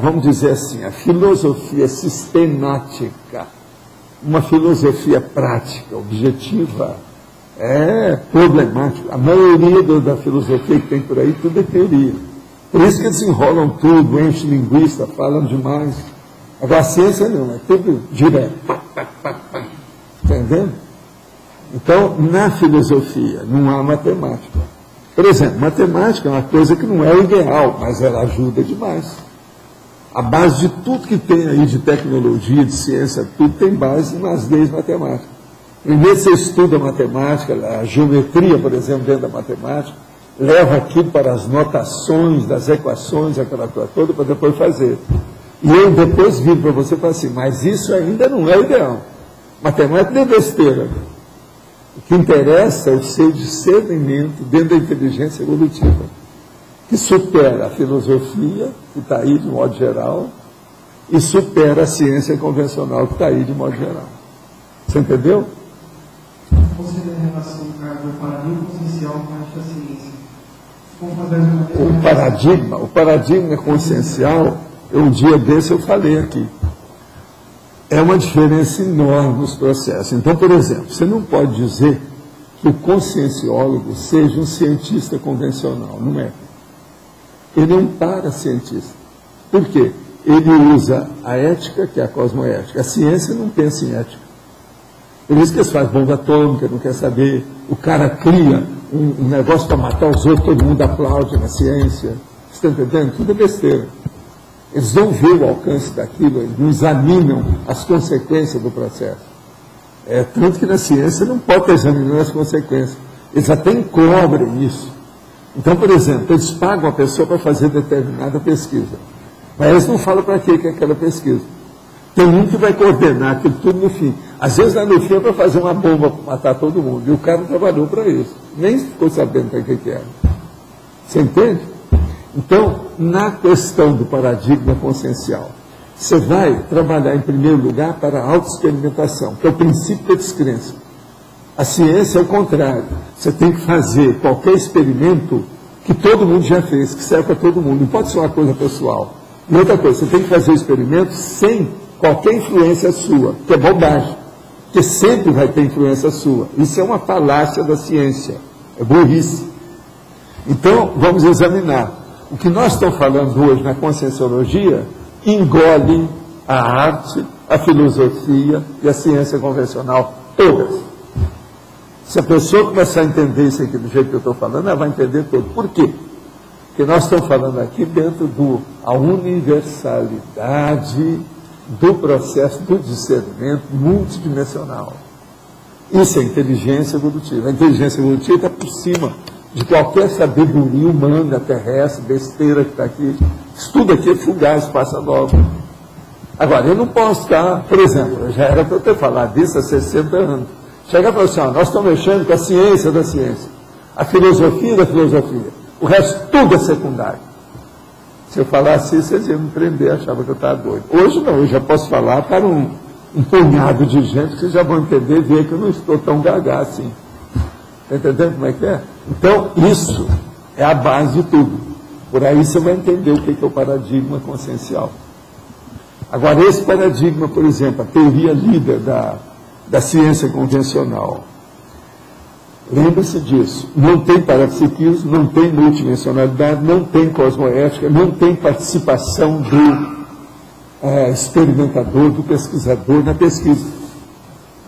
Vamos dizer assim, a filosofia sistemática, uma filosofia prática, objetiva, é problemática. A maioria da filosofia que tem por aí, tudo é teoria. Por isso que eles enrolam tudo, enchem linguiça, falam demais. Agora a ciência não, é tudo direto. Entendendo? Então, na filosofia, não há matemática. Por exemplo, matemática é uma coisa que não é o ideal, mas ela ajuda demais. A base de tudo que tem aí de tecnologia, de ciência, tudo tem base nas leis matemáticas. Primeiro você estuda matemática, a geometria, por exemplo, dentro da matemática, leva aquilo para as notações das equações, aquela coisa toda, para depois fazer. E eu depois viro para você e falo assim, mas isso ainda não é o ideal. Matemática não é besteira. O que interessa é o seu discernimento dentro da inteligência evolutiva, que supera a filosofia, que está aí de modo geral, e supera a ciência convencional, que está aí de modo geral. Você entendeu? Você tem a relação do paradigma consciencial com a ciência? O paradigma consciencial, um dia desse eu falei aqui. É uma diferença enorme nos processos. Então, por exemplo, você não pode dizer que o conscienciólogo seja um cientista convencional, não é. Ele é um paracientista. Por quê? ele usa a ética, que é a cosmoética. A ciência não pensa em ética. Por isso que eles fazem bomba atômica, não quer saber. O cara cria um negócio para matar os outros, todo mundo aplaude na ciência. Você está entendendo? Tudo é besteira. Eles não veem o alcance daquilo, eles não examinam as consequências do processo. Tanto que na ciência não pode estar examinando as consequências. Eles até encobrem isso. Então, por exemplo, eles pagam a pessoa para fazer determinada pesquisa. Mas eles não falam para que é aquela pesquisa. Tem um que vai coordenar aquilo tudo no fim. Às vezes lá no fim é para fazer uma bomba para matar todo mundo. E o cara trabalhou para isso. Nem ficou sabendo para que era. Você entende? Então, na questão do paradigma consciencial, você vai trabalhar em primeiro lugar para a autoexperimentação, que é o princípio da descrença. A ciência é o contrário. Você tem que fazer qualquer experimento que todo mundo já fez, que serve para todo mundo. Não pode ser uma coisa pessoal. E outra coisa, você tem que fazer o experimento sem qualquer influência sua, que é bobagem. Porque sempre vai ter influência sua. Isso é uma falácia da ciência. É burrice. Então, vamos examinar. O que nós estamos falando hoje na conscienciologia engole a arte, a filosofia e a ciência convencional, todas. Se a pessoa começar a entender isso aqui do jeito que eu estou falando, ela vai entender tudo. Por quê? Porque nós estamos falando aqui dentro da universalidade do processo do discernimento multidimensional. Isso é inteligência evolutiva. A inteligência evolutiva está por cima de qualquer sabedoria humana, terrestre, besteira que está aqui. Isso tudo aqui é fugaz, passa logo. Agora, eu não posso estar, por exemplo, já era para eu ter falado disso há 60 anos. Chega e fala assim, nós estamos mexendo com a ciência da ciência, a filosofia da filosofia. O resto tudo é secundário. Se eu falasse isso, vocês iam me prender, achavam que eu estava doido. Hoje não, hoje já posso falar para um punhado de gente que vocês já vão entender e ver que eu não estou tão gaga assim. Está entendendo como é que é? Então, isso é a base de tudo. Por aí você vai entender o que é o paradigma consciencial. Agora, esse paradigma, por exemplo, a teoria líder da ciência convencional, lembre-se disso, não tem parapsiquismo, não tem multidimensionalidade, não tem cosmoética, não tem participação do experimentador, do pesquisador na pesquisa.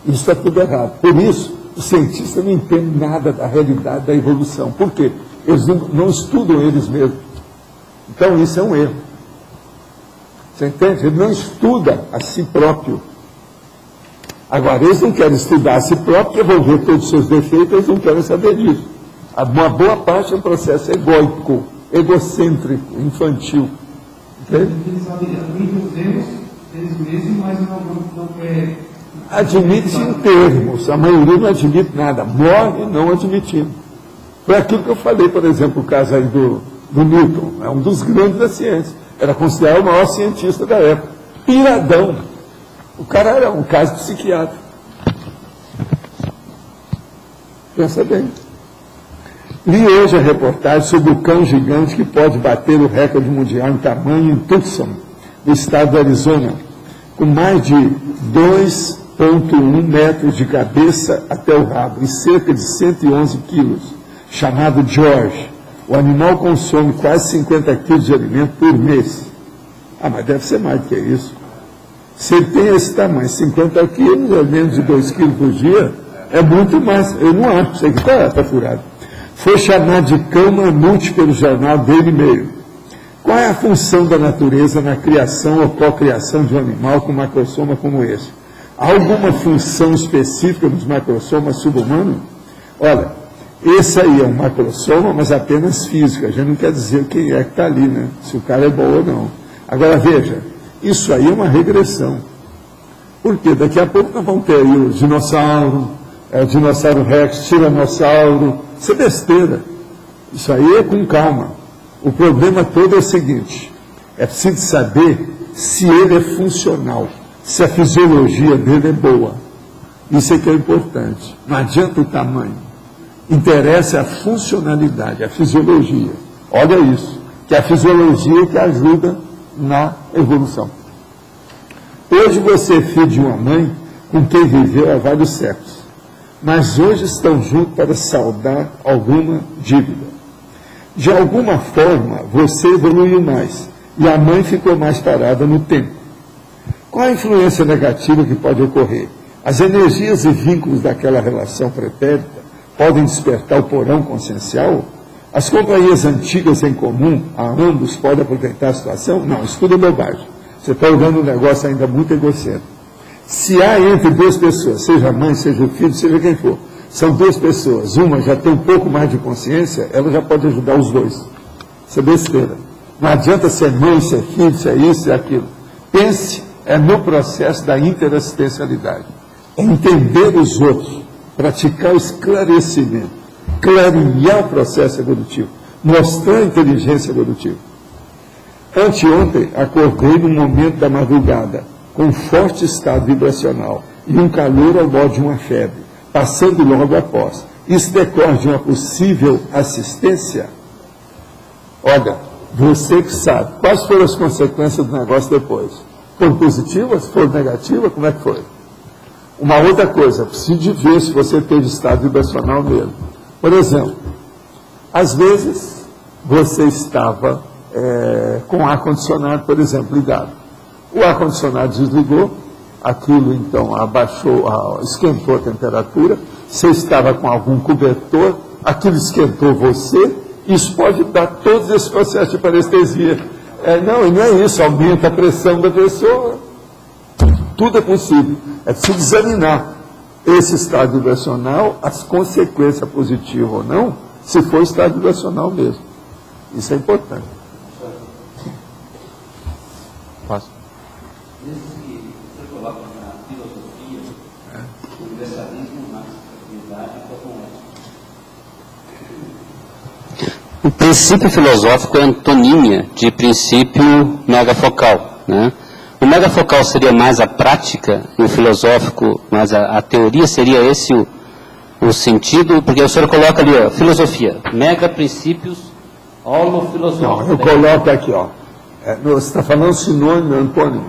Isso está tudo errado. Por isso, os cientistas não entendem nada da realidade da evolução. Por quê? Eles não estudam eles mesmos. Então, isso é um erro. Você entende? Ele não estuda a si próprio. Agora, eles não querem estudar a si próprio, porque vão ver todos os seus defeitos, eles não querem saber disso. Uma boa parte é um processo egóico, egocêntrico, infantil. Entende? Eles admitem os erros deles mesmos, mas não querem. Admite em termos, a maioria não admite nada, morre não admitindo. Foi aquilo que eu falei, por exemplo, o caso aí do Newton, é um dos grandes da ciência, era considerado o maior cientista da época, piradão. O cara era um caso psiquiátrico. Pensa bem. Li hoje a reportagem sobre o cão gigante que pode bater o recorde mundial em tamanho em Tucson, no estado do Arizona, com mais de 2,1 metros de cabeça até o rabo e cerca de 111 quilos, chamado George. O animal consome quase 50 quilos de alimento por mês. Mas deve ser mais do que isso. Se ele tem esse tamanho, 50 quilos, é menos de 2 quilos por dia, é muito mais. Eu não acho, isso aqui está furado. Foi chamado de cão mamute pelo jornal Daily Mail. Qual é a função da natureza na criação ou cocriação de um animal com macrossoma como esse? Há alguma função específica dos macrossomas subhumanos? Olha, esse aí é um macrossoma, mas apenas físico. A gente não quer dizer quem é que está ali, né? Se o cara é bom ou não. Agora, veja, isso aí é uma regressão. Por quê? Daqui a pouco nós vamos ter aí o dinossauro, dinossauro rex, tiranossauro. Isso é besteira. Isso aí é com calma. O problema todo é o seguinte, é preciso saber se ele é funcional, se a fisiologia dele é boa. Isso é que é importante. Não adianta o tamanho. Interessa a funcionalidade, a fisiologia. Olha isso, que é a fisiologia que ajuda na evolução. Hoje você é filho de uma mãe com quem viveu há vários séculos, mas hoje estão juntos para saldar alguma dívida. De alguma forma, você evoluiu mais e a mãe ficou mais parada no tempo. Qual a influência negativa que pode ocorrer? As energias e vínculos daquela relação pretérita podem despertar o porão consciencial? As companhias antigas em comum a ambos podem aproveitar a situação? Não, isso tudo é bobagem. Você está olhando um negócio ainda muito egocêntrico. Se há entre duas pessoas, seja a mãe, seja o filho, seja quem for, são duas pessoas, uma já tem um pouco mais de consciência, ela já pode ajudar os dois. Isso é besteira. Não adianta ser mãe, ser filho, ser isso, ser aquilo. Pense no processo da interassistencialidade. É entender os outros, praticar o esclarecimento, clarear o processo evolutivo, mostrar a inteligência evolutiva. Anteontem, acordei no momento da madrugada, com um forte estado vibracional e um calor ao modo de uma febre, passando logo após. Isso decorre de uma possível assistência? Olha, você que sabe, quais foram as consequências do negócio depois? Foram positivas? Foram negativas? Como é que foi? Uma outra coisa, preciso de ver se você teve estado vibracional mesmo. Por exemplo, às vezes você estava com o ar-condicionado, por exemplo, ligado. O ar-condicionado desligou, aquilo então abaixou, esquentou a temperatura, você estava com algum cobertor, aquilo esquentou você, isso pode dar todos esses processos de parestesia. Não é isso, aumenta a pressão da pessoa. Tudo é possível. É preciso examinar esse estado vibracional, as consequências positivas ou não, se for estado vibracional mesmo. Isso é importante. Posso? Isso que você coloca na filosofia, o universalismo, marxismo e cosmoética. O princípio filosófico é antonímia de princípio megafocal, né? O megafocal seria mais a prática, e o filosófico, mas a teoria seria esse o sentido, porque o senhor coloca ali, ó, filosofia, mega princípios holofilosóficos. Não, eu coloco aqui, ó. Você está falando sinônimo, antônimo.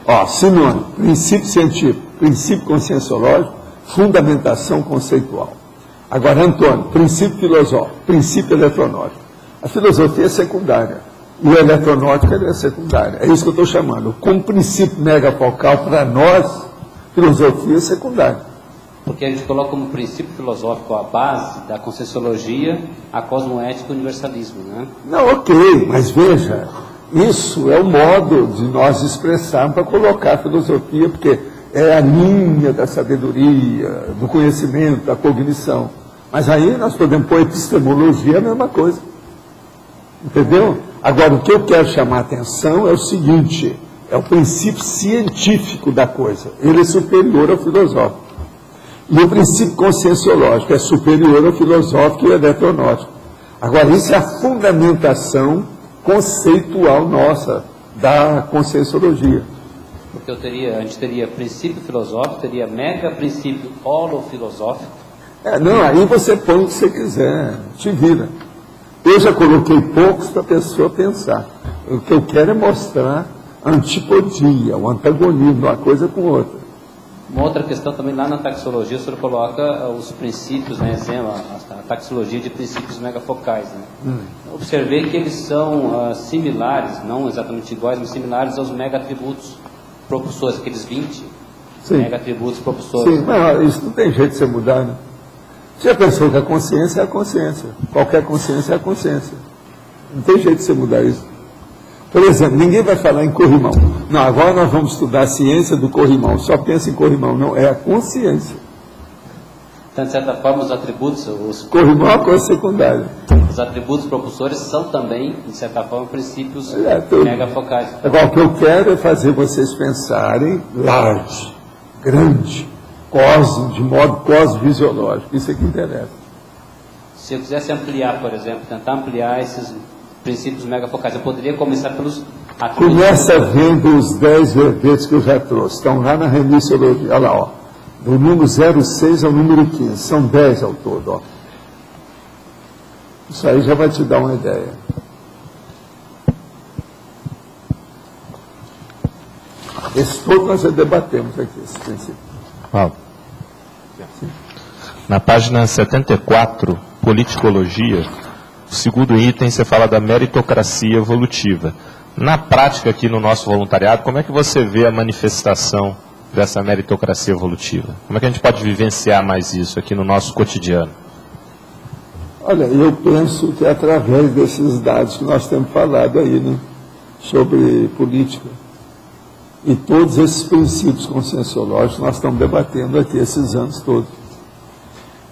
Ó, sinônimo, princípio científico, princípio conscienciológico, fundamentação conceitual. Agora, antônimo, princípio filosófico, princípio eletronótico. A filosofia é secundária. E o eletronáutico é secundário. É isso que eu estou chamando. Como princípio megafocal, para nós, filosofia é secundária. Porque a gente coloca como princípio filosófico a base da conscienciologia, a cosmoética e o universalismo, né? Não, ok, mas veja, isso é o modo de nós expressarmos para colocar a filosofia, porque é a linha da sabedoria, do conhecimento, da cognição. Mas aí nós podemos pôr epistemologia, é a mesma coisa. Entendeu? Agora, o que eu quero chamar a atenção é o seguinte, é o princípio científico da coisa. Ele é superior ao filosófico. E o princípio conscienciológico é superior ao filosófico e ao eletronótico. Agora, isso é a fundamentação conceitual nossa da conscienciologia. Porque a gente teria princípio filosófico, teria mega princípio holofilosófico. Não, aí você põe o que você quiser, te vira. Eu já coloquei poucos para a pessoa pensar. O que eu quero é mostrar a antipodia, o antagonismo de uma coisa com outra. Uma outra questão também lá na taxologia, o senhor coloca os princípios, né, a taxologia de princípios megafocais. Né? Observei que eles são similares, não exatamente iguais, mas similares aos mega-atributos propulsores, aqueles 20 mega-atributos propulsores. Sim, mas isso não tem jeito de você mudar, né? Você já pensou que a consciência é a consciência. Qualquer consciência é a consciência. Não tem jeito de você mudar isso. Por exemplo, ninguém vai falar em corrimão. Não, agora nós vamos estudar a ciência do corrimão. Só pensa em corrimão. Não, é a consciência. Então, de certa forma, os atributos... Corrimão é uma coisa secundária. Os atributos propulsores são também, de certa forma, princípios megafocais. Agora, o que eu quero é fazer vocês pensarem large, grande, de modo cosmofisiológico. Isso é que interessa. Se eu quisesse ampliar, por exemplo, tentar ampliar esses princípios megafocais, eu poderia começar pelos atributos. Começa vendo os 10 verbetes que eu já trouxe. Estão lá na remissiologia. Olha lá, ó. Do número 06 ao número 15. São 10 ao todo, ó. Isso aí já vai te dar uma ideia. Esse todo nós já debatemos aqui, esse princípio. Paulo. Na página 74, Politicologia, o segundo item, você fala da meritocracia evolutiva. Na prática, aqui no nosso voluntariado, como é que você vê a manifestação dessa meritocracia evolutiva? Como é que a gente pode vivenciar mais isso aqui no nosso cotidiano? Olha, eu penso que é através desses dados que nós temos falado aí, né, sobre política, e todos esses princípios conscienciológicos nós estamos debatendo aqui esses anos todos.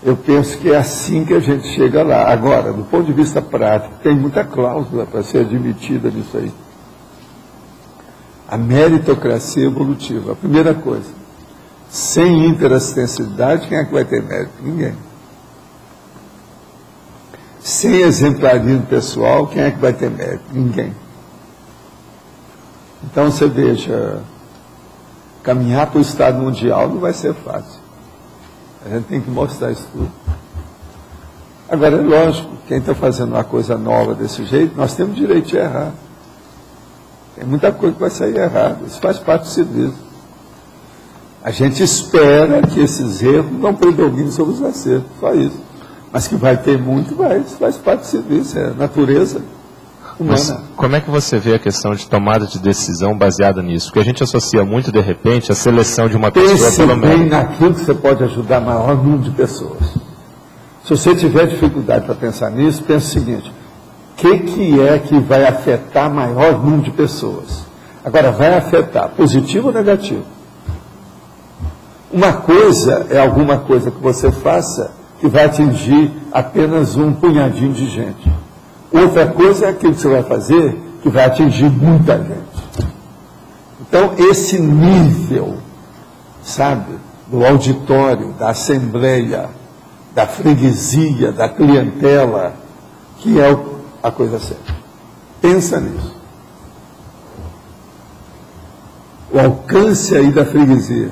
Eu penso que é assim que a gente chega lá. Agora, do ponto de vista prático, tem muita cláusula para ser admitida nisso aí. A meritocracia evolutiva, a primeira coisa, sem interassistencialidade, quem é que vai ter mérito? Ninguém. Sem exemplarismo pessoal, quem é que vai ter mérito? Ninguém. Então você veja, caminhar para o Estado Mundial não vai ser fácil. A gente tem que mostrar isso tudo. Agora, é lógico, quem está fazendo uma coisa nova desse jeito, nós temos direito de errar. Tem muita coisa que vai sair errada. Isso faz parte do serviço. A gente espera que esses erros não predominem sobre os acertos, só isso. Mas que vai ter muito, vai. Isso faz parte do serviço, é a natureza humana. Mas como é que você vê a questão de tomada de decisão baseada nisso? Porque a gente associa muito, de repente, a seleção de uma pessoa pelo menos. Pense bem naquilo que você pode ajudar maior número de pessoas. Se você tiver dificuldade para pensar nisso, pense o seguinte: o que é que vai afetar maior número de pessoas? Agora, vai afetar positivo ou negativo? Uma coisa é alguma coisa que você faça que vai atingir apenas um punhadinho de gente. Outra coisa é aquilo que você vai fazer que vai atingir muita gente. Então, esse nível, sabe, do auditório, da assembleia, da freguesia, da clientela, que é a coisa certa. Pensa nisso. O alcance aí da freguesia.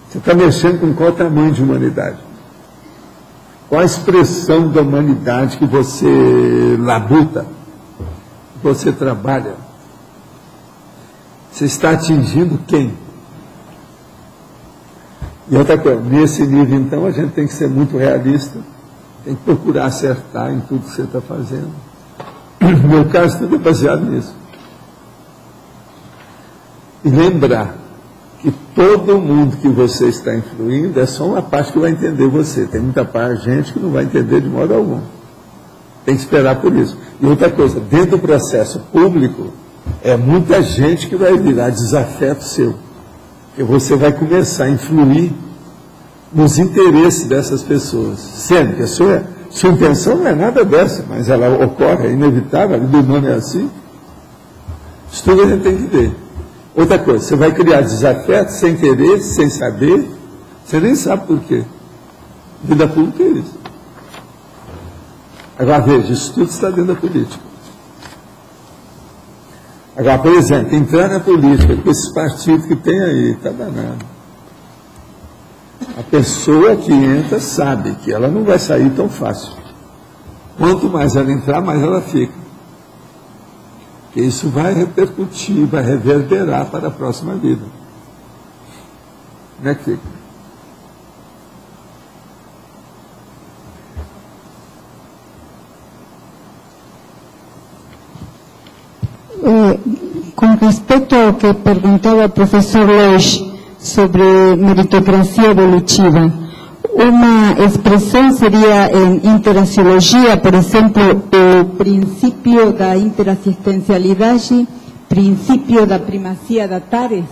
Você está mexendo com qual tamanho de humanidade? Qual a expressão da humanidade que você labuta, que você trabalha? Você está atingindo quem? E outra coisa, nesse nível, então, a gente tem que ser muito realista, tem que procurar acertar em tudo que você está fazendo. No meu caso, tudo é baseado nisso. E lembrar que todo mundo que você está influindo é só uma parte que vai entender você. Tem muita gente que não vai entender de modo algum. Tem que esperar por isso. E outra coisa, dentro do processo público, é muita gente que vai virar desafeto seu. Porque você vai começar a influir nos interesses dessas pessoas. Sendo que a sua intenção não é nada dessa, mas ela ocorre, é inevitável, a vida humana é assim. Isso tudo a gente tem que ver. Outra coisa, você vai criar desafeto sem querer, sem saber, você nem sabe por quê. Vida pública é isso. Agora veja, isso tudo está dentro da política. Agora, por exemplo, entrar na política com esses partidos que tem aí, está danado. A pessoa que entra sabe que ela não vai sair tão fácil. Quanto mais ela entrar, mais ela fica. Porque isso vai repercutir, vai reverberar para a próxima vida. Como é que fica? Com respeito ao que perguntava o professor Leix sobre meritocracia evolutiva, uma expressão seria em interassiologia, por exemplo, o princípio da interassistencialidade, princípio da primacia da Tares?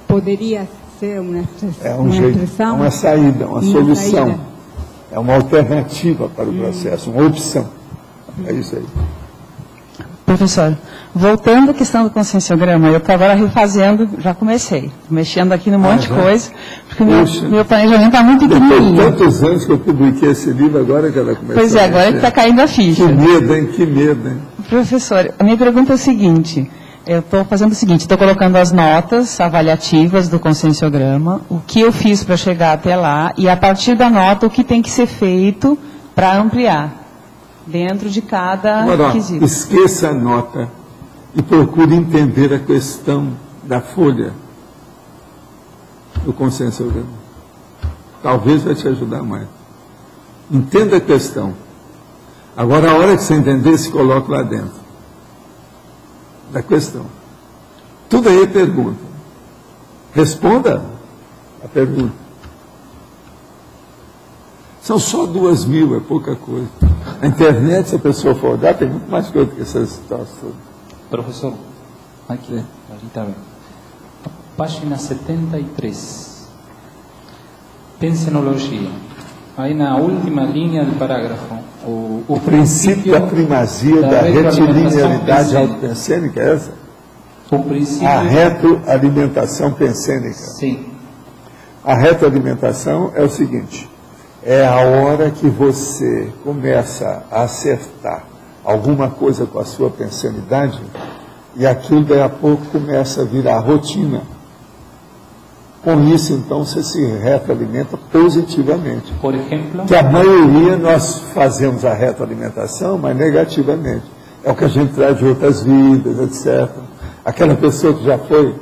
Poderia ser uma expressão? É uma saída, uma solução. Saída. É uma alternativa para o processo, uma opção. É isso aí. Professor, voltando à questão do conscienciograma, eu estou agora refazendo, já comecei, mexendo aqui num monte de coisa, porque meu planejamento está muito pequenininho. Depois de tantos anos que eu publiquei esse livro, agora que ela começou. Pois é, agora que está caindo a ficha. Que medo, hein? Que medo, hein? Professor, a minha pergunta é o seguinte, eu estou fazendo o seguinte, estou colocando as notas avaliativas do conscienciograma, o que eu fiz para chegar até lá, e a partir da nota, o que tem que ser feito para ampliar dentro de cada quesito. Esqueça a nota e procure entender a questão da folha do conscienciograma. Talvez vai te ajudar mais. Entenda a questão. Agora, a hora que você entender, se coloque lá dentro. da questão. Tudo aí é pergunta. Responda a pergunta. São só 2.000, é pouca coisa. A internet, se a pessoa for olhar, tem muito mais coisa que essas situações todas. Professor, aqui, está bem. Página 73. Pensenologia. Aí na última linha do parágrafo, o princípio da primazia da retilinearidade autopensênica é essa? O princípio... A retroalimentação pensênica. Sim. A retroalimentação é o seguinte: é a hora que você começa a acertar alguma coisa com a sua pensenidade e aquilo daí a pouco começa a virar rotina. Com isso, então, você se retroalimenta positivamente. Por exemplo? Que a maioria nós fazemos a retroalimentação, mas negativamente. É o que a gente traz de outras vidas, etc. Aquela pessoa que já foi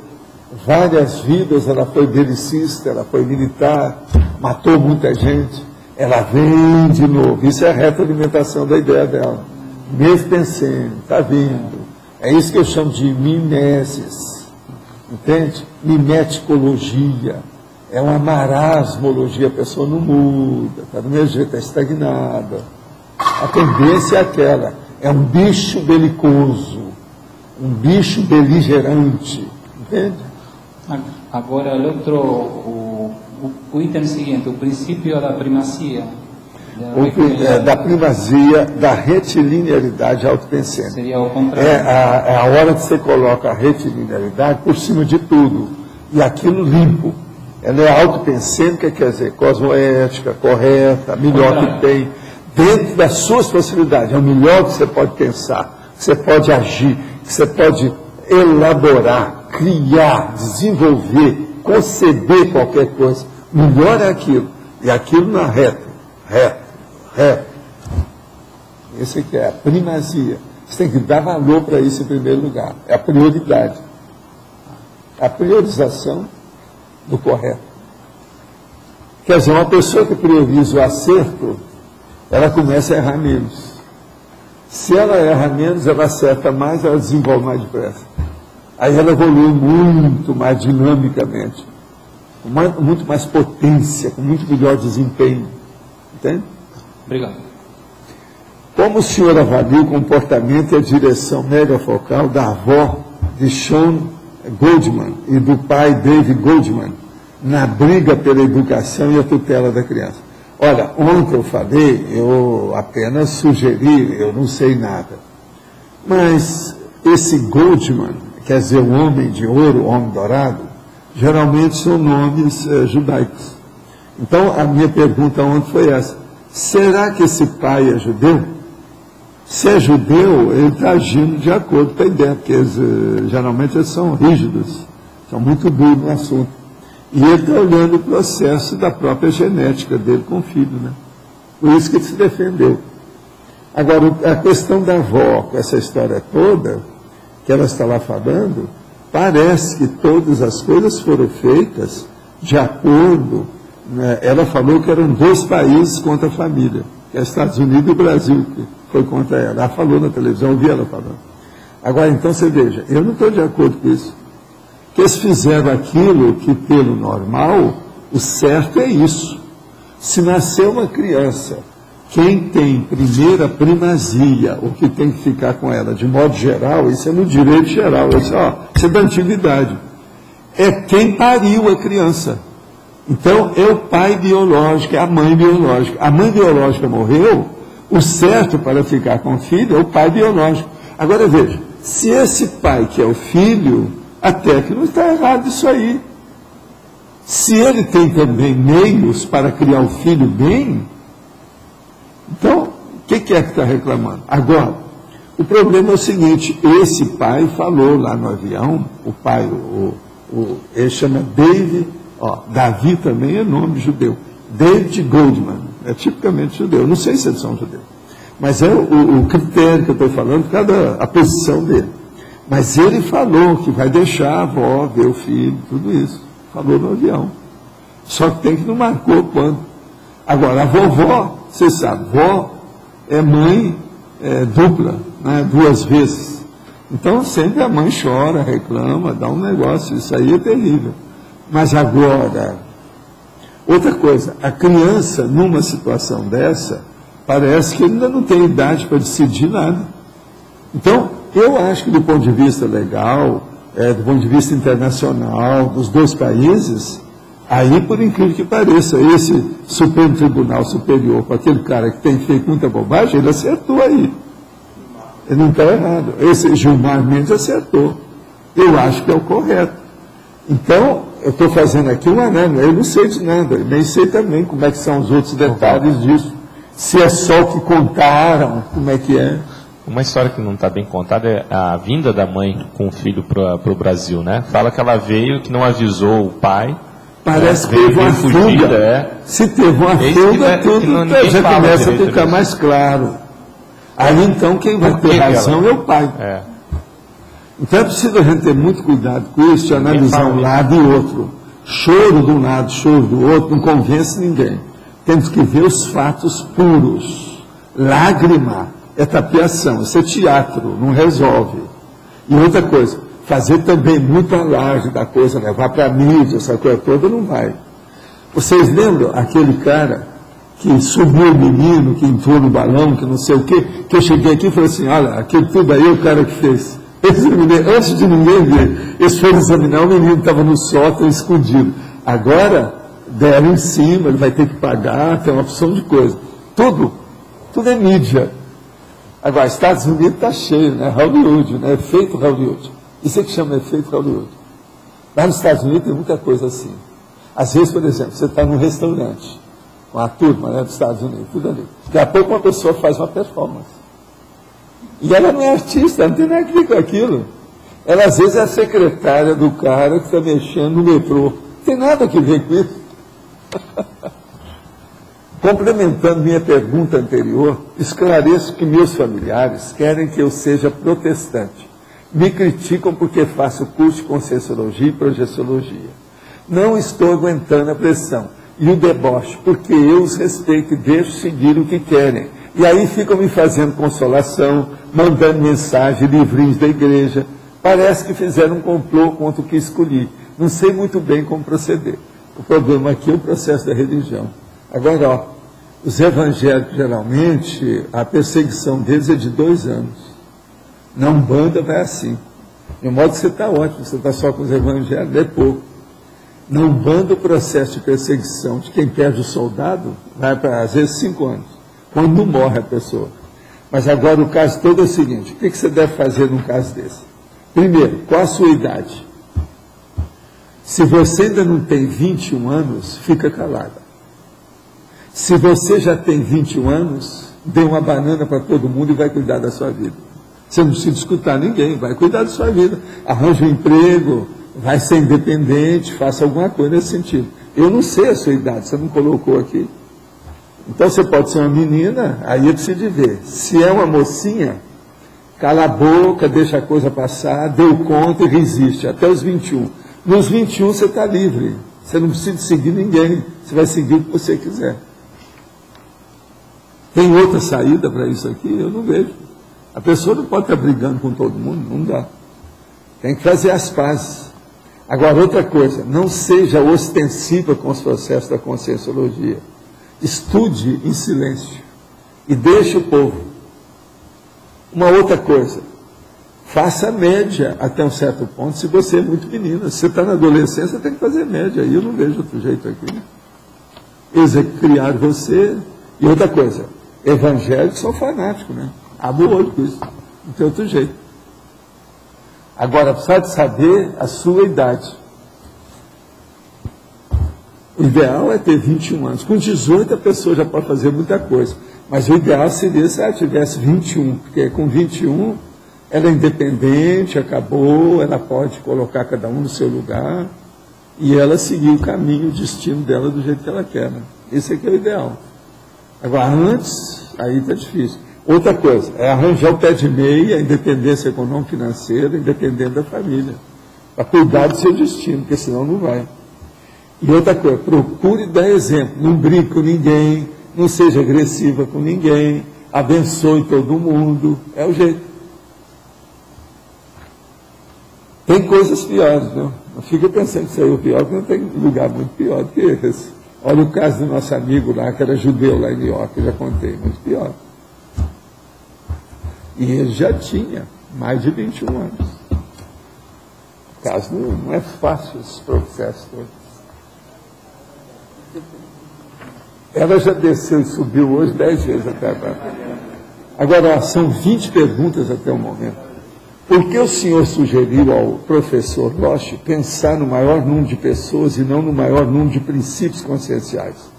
várias vidas, ela foi belicista, ela foi militar, matou muita gente, ela vem de novo. Isso é a retroalimentação da ideia dela. Mesmo pensando, está vindo. É isso que eu chamo de mimesis. Entende? Mimeticologia. É uma marasmologia, a pessoa não muda, está do mesmo jeito, está estagnada. A tendência é aquela, é um bicho belicoso, um bicho beligerante. Entende? Agora, o item seguinte, o princípio da primazia. Da primazia da retilinearidade autopensênica. Seria o contrário. É a hora que você coloca a retilinearidade por cima de tudo. E aquilo limpo. Ela é autopensênica, quer dizer, cosmoética, correta, melhor que tem. Dentro das suas possibilidades. É o melhor que você pode pensar, que você pode agir, que você pode elaborar, criar, desenvolver, conceber qualquer coisa. Melhor é aquilo. E aquilo na reta. Esse aqui é a primazia. Você tem que dar valor para isso em primeiro lugar. É a prioridade. A priorização do correto. Quer dizer, uma pessoa que prioriza o acerto, ela começa a errar menos. Se ela erra menos, ela acerta mais, ela desenvolve mais depressa. Aí ela evolui muito mais dinamicamente, com muito mais potência, com muito melhor desempenho. Entende? Obrigado. Como o senhor avalia o comportamento e a direção megafocal da avó de Sean Goldman e do pai David Goldman na briga pela educação e a tutela da criança? Olha, ontem eu falei, eu apenas sugeri, eu não sei nada. Mas esse Goldman, quer dizer, o homem de ouro, o homem dourado, geralmente são nomes judaicos. Então, a minha pergunta ontem foi essa: será que esse pai é judeu? Se é judeu, ele está agindo de acordo com a ideia, porque geralmente eles são rígidos, são muito duros no assunto. E ele está olhando o processo da própria genética dele com o filho, né? Por isso que ele se defendeu. Agora, a questão da avó, com essa história toda, que ela está lá falando, parece que todas as coisas foram feitas de acordo. Ela falou que eram 2 países contra a família, que é Estados Unidos e o Brasil, que foi contra ela. Ela falou na televisão, eu ouvi ela falando. Agora, então, você veja, eu não estou de acordo com isso. Que eles fizeram aquilo que, pelo normal, o certo é isso. Se nascer uma criança, quem tem primeira primazia, ou que tem que ficar com ela, de modo geral, isso é no direito geral, isso é da antiguidade, é quem pariu a criança. Então, é o pai biológico, é a mãe biológica. A mãe biológica morreu, o certo para ficar com o filho é o pai biológico. Agora, veja, se esse pai que é o filho, até que não está errado isso aí. Se ele tem também meios para criar o filho bem, então, o que é que está reclamando? Agora, o problema é o seguinte: esse pai falou lá no avião, o pai, ele chama Davi também é nome judeu, David Goldman, é tipicamente judeu, não sei se eles são judeus, mas é o critério que eu estou falando, a posição dele. Mas ele falou que vai deixar a avó ver o filho, tudo isso, falou no avião, só que tem que não marcou quando. Agora, a vovó, você sabe, vó é mãe dupla, né, 2 vezes. Então sempre a mãe chora, reclama, dá um negócio, isso aí é terrível. Mas agora, outra coisa, a criança numa situação dessa, parece que ainda não tem idade para decidir nada. Então, eu acho que do ponto de vista legal, do ponto de vista internacional, dos dois países, aí, por incrível que pareça, esse Supremo Tribunal Superior, com aquele cara que tem feito muita bobagem, ele acertou aí. Ele não está errado. Esse Gilmar Mendes acertou. Eu acho que é o correto. Então, eu estou fazendo aqui um análise, eu não sei de nada, nem sei também como é que são os outros detalhes disso. Se é só o que contaram, como é que é. Uma história que não está bem contada é a vinda da mãe com o filho para o Brasil, né? Fala que ela veio, que não avisou o pai. Parece que teve uma fuga. Se teve uma fuga, tudo já começa a ficar mais claro. Aí então quem vai ter razão é o pai. Então é preciso a gente ter muito cuidado com isso, de analisar um lado e outro. Choro de um lado, choro do outro, não convence ninguém. Temos que ver os fatos puros. Lágrima é tapiação, isso é teatro, não resolve. E outra coisa, fazer também muito alarde da coisa, levar para a mídia, essa coisa toda, não vai. Vocês lembram aquele cara que subiu o menino, que entrou no balão, que não sei o quê, que eu cheguei aqui e falei assim, olha, aquele tudo aí é o cara que fez. Antes de ninguém ver, eles foram examinar, o menino estava no sótão escondido. Agora, deram em cima, ele vai ter que pagar, tem uma opção de coisa. Tudo é mídia. Agora, Estados Unidos está cheio, né? Hollywood, né? Efeito Hollywood. Isso é que chama efeito Hollywood. Lá nos Estados Unidos tem muita coisa assim. Às vezes, por exemplo, você está num restaurante, com a turma, né, dos Estados Unidos, tudo ali. Daqui a pouco uma pessoa faz uma performance. E ela não é artista, não tem nada a ver com aquilo. Ela, às vezes, é a secretária do cara que está mexendo no metrô. Não tem nada a ver com isso. Complementando minha pergunta anterior, esclareço que meus familiares querem que eu seja protestante. Me criticam porque faço curso de Conscienciologia e Projeciologia. Não estou aguentando a pressão e o deboche, porque eu os respeito e deixo seguir o que querem. E aí ficam me fazendo consolação, mandando mensagem, livrinhos da igreja. Parece que fizeram um complô contra o que escolhi. Não sei muito bem como proceder. O problema aqui é o processo da religião. Agora, ó, os evangélicos, geralmente, a perseguição deles é de 2 anos. Na Umbanda vai assim. De modo que você está ótimo, você está só com os evangélicos, é pouco. Na Umbanda, o processo de perseguição de quem perde o soldado vai para, às vezes, 5 anos, quando não morre a pessoa. Mas agora o caso todo é o seguinte, o que você deve fazer num caso desse? Primeiro, qual a sua idade? Se você ainda não tem 21 anos, fica calada. Se você já tem 21 anos, dê uma banana para todo mundo e vai cuidar da sua vida. Você não precisa escutar ninguém, vai cuidar da sua vida. Arranja um emprego, vai ser independente, faça alguma coisa nesse sentido. Eu não sei a sua idade, você não colocou aqui. Então você pode ser uma menina, aí eu preciso de ver. Se é uma mocinha, cala a boca, deixa a coisa passar, deu conta e resiste, até os 21. Nos 21 você está livre, você não precisa seguir ninguém, você vai seguir o que você quiser. Tem outra saída para isso aqui? Eu não vejo. A pessoa não pode estar brigando com todo mundo, não dá. Tem que fazer as pazes. Agora, outra coisa, não seja ostensiva com os processos da Conscienciologia. Estude em silêncio e deixe o povo. Uma outra coisa, faça média até um certo ponto, se você é muito menina. Se você está na adolescência, tem que fazer média. Aí eu não vejo outro jeito aqui. Eles é que criaram você. E outra coisa, evangélicos são fanáticos, né? Abre o olho com isso. Não tem outro jeito. Agora, precisa de saber a sua idade. O ideal é ter 21 anos. Com 18 a pessoa já pode fazer muita coisa. Mas o ideal seria se ela tivesse 21. Porque com 21 ela é independente, acabou, ela pode colocar cada um no seu lugar e ela seguir o caminho, o destino dela do jeito que ela quer. Né? Esse aqui é o ideal. Agora, antes, aí está difícil. Outra coisa, é arranjar o pé de meia, a independência econômica e financeira, independente da família, para cuidar do seu destino, porque senão não vai. E outra coisa, procure dar exemplo, não brigue com ninguém, não seja agressiva com ninguém, abençoe todo mundo, é o jeito. Tem coisas piores, viu? Não fica pensando que isso aí é o pior, porque não tem lugar muito pior do que esse. Olha o caso do nosso amigo lá, que era judeu lá em New York, eu já contei, mas pior. E ele já tinha mais de 21 anos. O caso não é fácil, esses processos todos. Ela já desceu e subiu hoje 10 vezes até agora. Agora, são 20 perguntas até o momento. Por que o senhor sugeriu ao professor Loche pensar no maior número de pessoas e não no maior número de princípios conscienciais?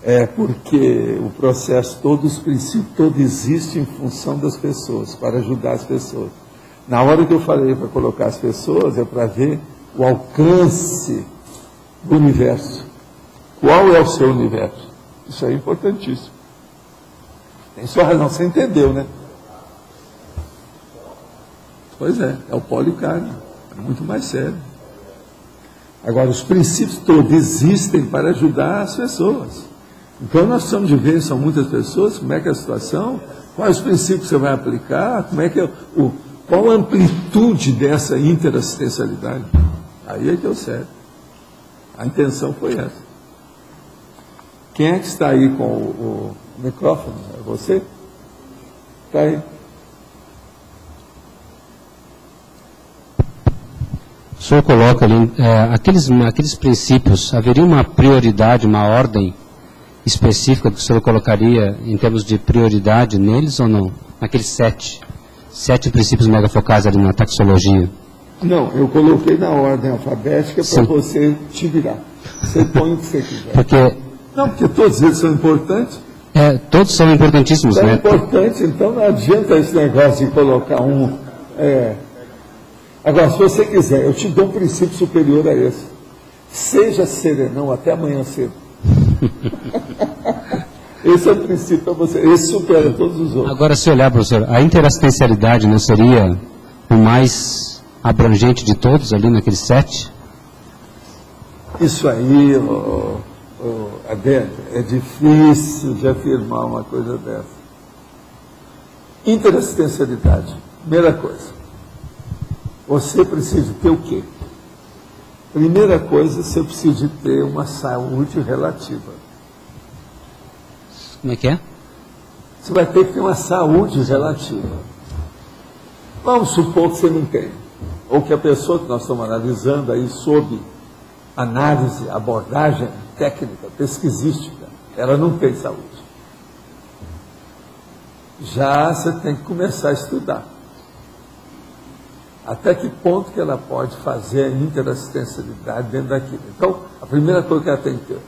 É porque o processo todo, os princípios todos existem em função das pessoas, para ajudar as pessoas. Na hora que eu falei para colocar as pessoas, é para ver o alcance do universo. Qual é o seu universo? Isso é importantíssimo. Tem sua razão, você entendeu, né? Pois é o policardio, é muito mais sério. Agora, os princípios todos existem para ajudar as pessoas. Então, nós precisamos de ver, são muitas pessoas, como é que é a situação, quais os princípios que você vai aplicar, como é que é qual a amplitude dessa interassistencialidade. Aí é que é o sério. A intenção foi essa. Quem é que está aí com o microfone? É você? Está aí. O senhor coloca ali, aqueles princípios, haveria uma prioridade, uma ordem específica que o senhor colocaria em termos de prioridade neles ou não? Naqueles 7 princípios megafocais ali na taxologia. Não, eu coloquei na ordem alfabética para você te virar. Você põe o que você quiser. Porque todos eles são importantes. Todos são importantíssimos, são né? São importantes, então não adianta esse negócio de colocar um... Agora, se você quiser, eu te dou um princípio superior a esse. Seja serenão até amanhã cedo. Esse é o princípio para você. Esse supera todos os outros. Agora, se olhar, professor, a interassistencialidade não seria o mais abrangente de todos ali naqueles 7? Isso aí, Adélio, é difícil de afirmar uma coisa dessa. Interassistencialidade, primeira coisa. Você precisa ter o quê? Primeira coisa, você precisa ter uma saúde relativa. Como é que é? Você vai ter que ter uma saúde relativa. Vamos supor que você não tem. Ou que a pessoa que nós estamos analisando aí sob análise, abordagem técnica, pesquisística, ela não tem saúde. Já você tem que começar a estudar. Até que ponto que ela pode fazer a interassistencialidade dentro daquilo. Então, a primeira coisa que ela tem que ter,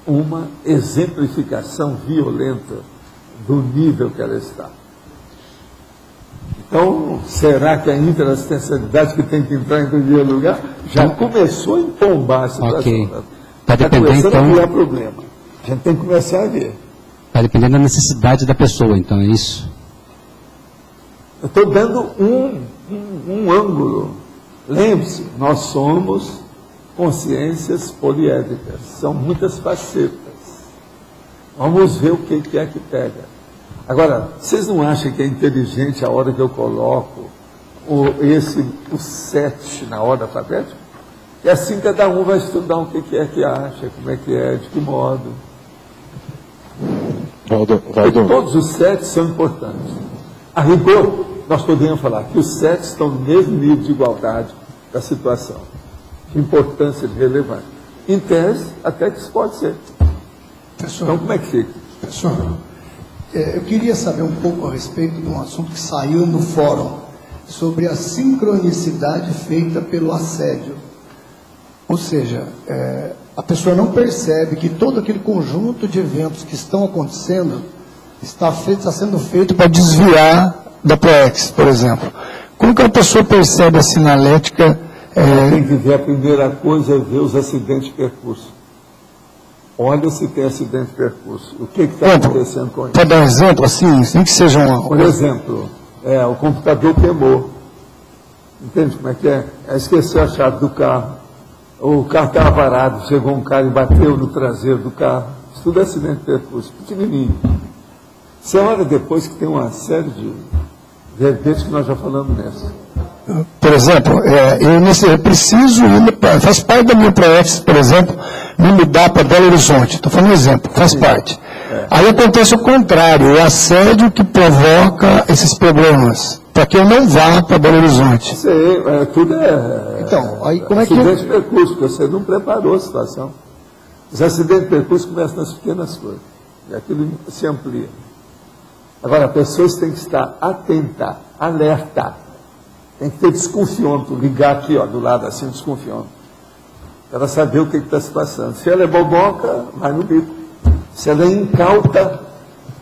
uma exemplificação violenta do nível que ela está. Então, será que a interassistencialidade que tem que entrar em primeiro lugar já começou a empombar a situação? Ok. Está dependendo, então, a criar problema. A gente tem que começar a ver. Está dependendo da necessidade da pessoa, então, é isso? Eu estou dando um ângulo. Lembre-se, nós somos consciências poliédricas, são muitas facetas. Vamos ver o que é que pega. Agora, vocês não acham que é inteligente a hora que eu coloco o 7 na ordem alfabética? E assim cada um vai estudar o que é que acha, como é que é, de que modo. Todos os 7 são importantes. A rigor, nós podemos falar que os 7 estão no mesmo nível de igualdade da situação, de importância, de relevância. Em tese, até que isso pode ser. Professor, então, como é que fica? Professor, eu queria saber um pouco a respeito de um assunto que saiu no fórum, sobre a sincronicidade feita pelo assédio. Ou seja, a pessoa não percebe que todo aquele conjunto de eventos que estão acontecendo está sendo feito para desviar da ProEx, por exemplo. Como que a pessoa percebe a sinalética? Tem que ver a primeira coisa, é ver os acidentes de percurso. Olha se tem acidente de percurso. O que está acontecendo com isso? Para dar um exemplo, assim, sem que seja uma... Por exemplo, o computador queimou. Entende como é que é? Esqueceu a chave do carro. O carro estava parado, chegou um cara e bateu no traseiro do carro. Isso tudo é acidente de percurso, pequenininho. Você olha depois que tem uma série de verbetes que nós já falamos nessa. Por exemplo, eu preciso ir, faz parte da minha ProEx, por exemplo, me mudar para Belo Horizonte. Estou falando um exemplo, faz parte. Aí acontece o contrário, o assédio que provoca esses problemas, para que eu não vá para Belo Horizonte. Isso aí, tudo é... Então, aí como é que... Acidente de percurso, porque você não preparou a situação. Os acidentes de percurso começam nas pequenas coisas, e aquilo se amplia. Agora, as pessoas têm que estar atentas, alerta. Tem que ter desconfiômetro, ligar aqui, ó, do lado assim, desconfiômetro. Ela saber o que está se passando. Se ela é boboca, vai no bico. Se ela é incauta,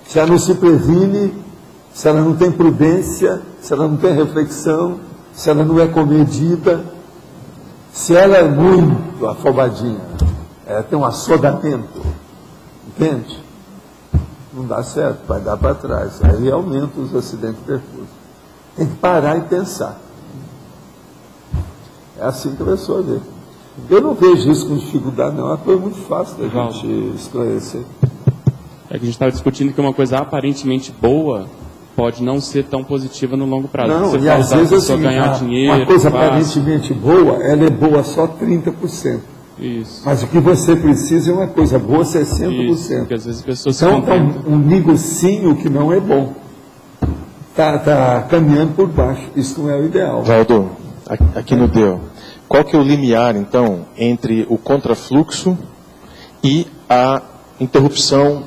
se ela não se previne, se ela não tem prudência, se ela não tem reflexão, se ela não é comedida, se ela é muito afobadinha, ela tem um assodamento, entende? Não dá certo, vai dar para trás. Aí aumenta os acidentes de percurso. Tem que parar e pensar. É assim que a pessoa vê. Eu não vejo isso com dificuldade, não. É uma coisa muito fácil da gente esclarecer. É que a gente estava discutindo que uma coisa aparentemente boa pode não ser tão positiva no longo prazo. Não, você e às vezes assim, ganhar dinheiro, uma coisa aparentemente boa, ela é boa só 30%. Isso. Mas o que você precisa é uma coisa boa 60%. Isso, porque às vezes as pessoas então, um negocinho que não é bom. Está caminhando por baixo. Isso não é o ideal. Valdo, aqui no DEO, qual que é o limiar, então, entre o contrafluxo e a interrupção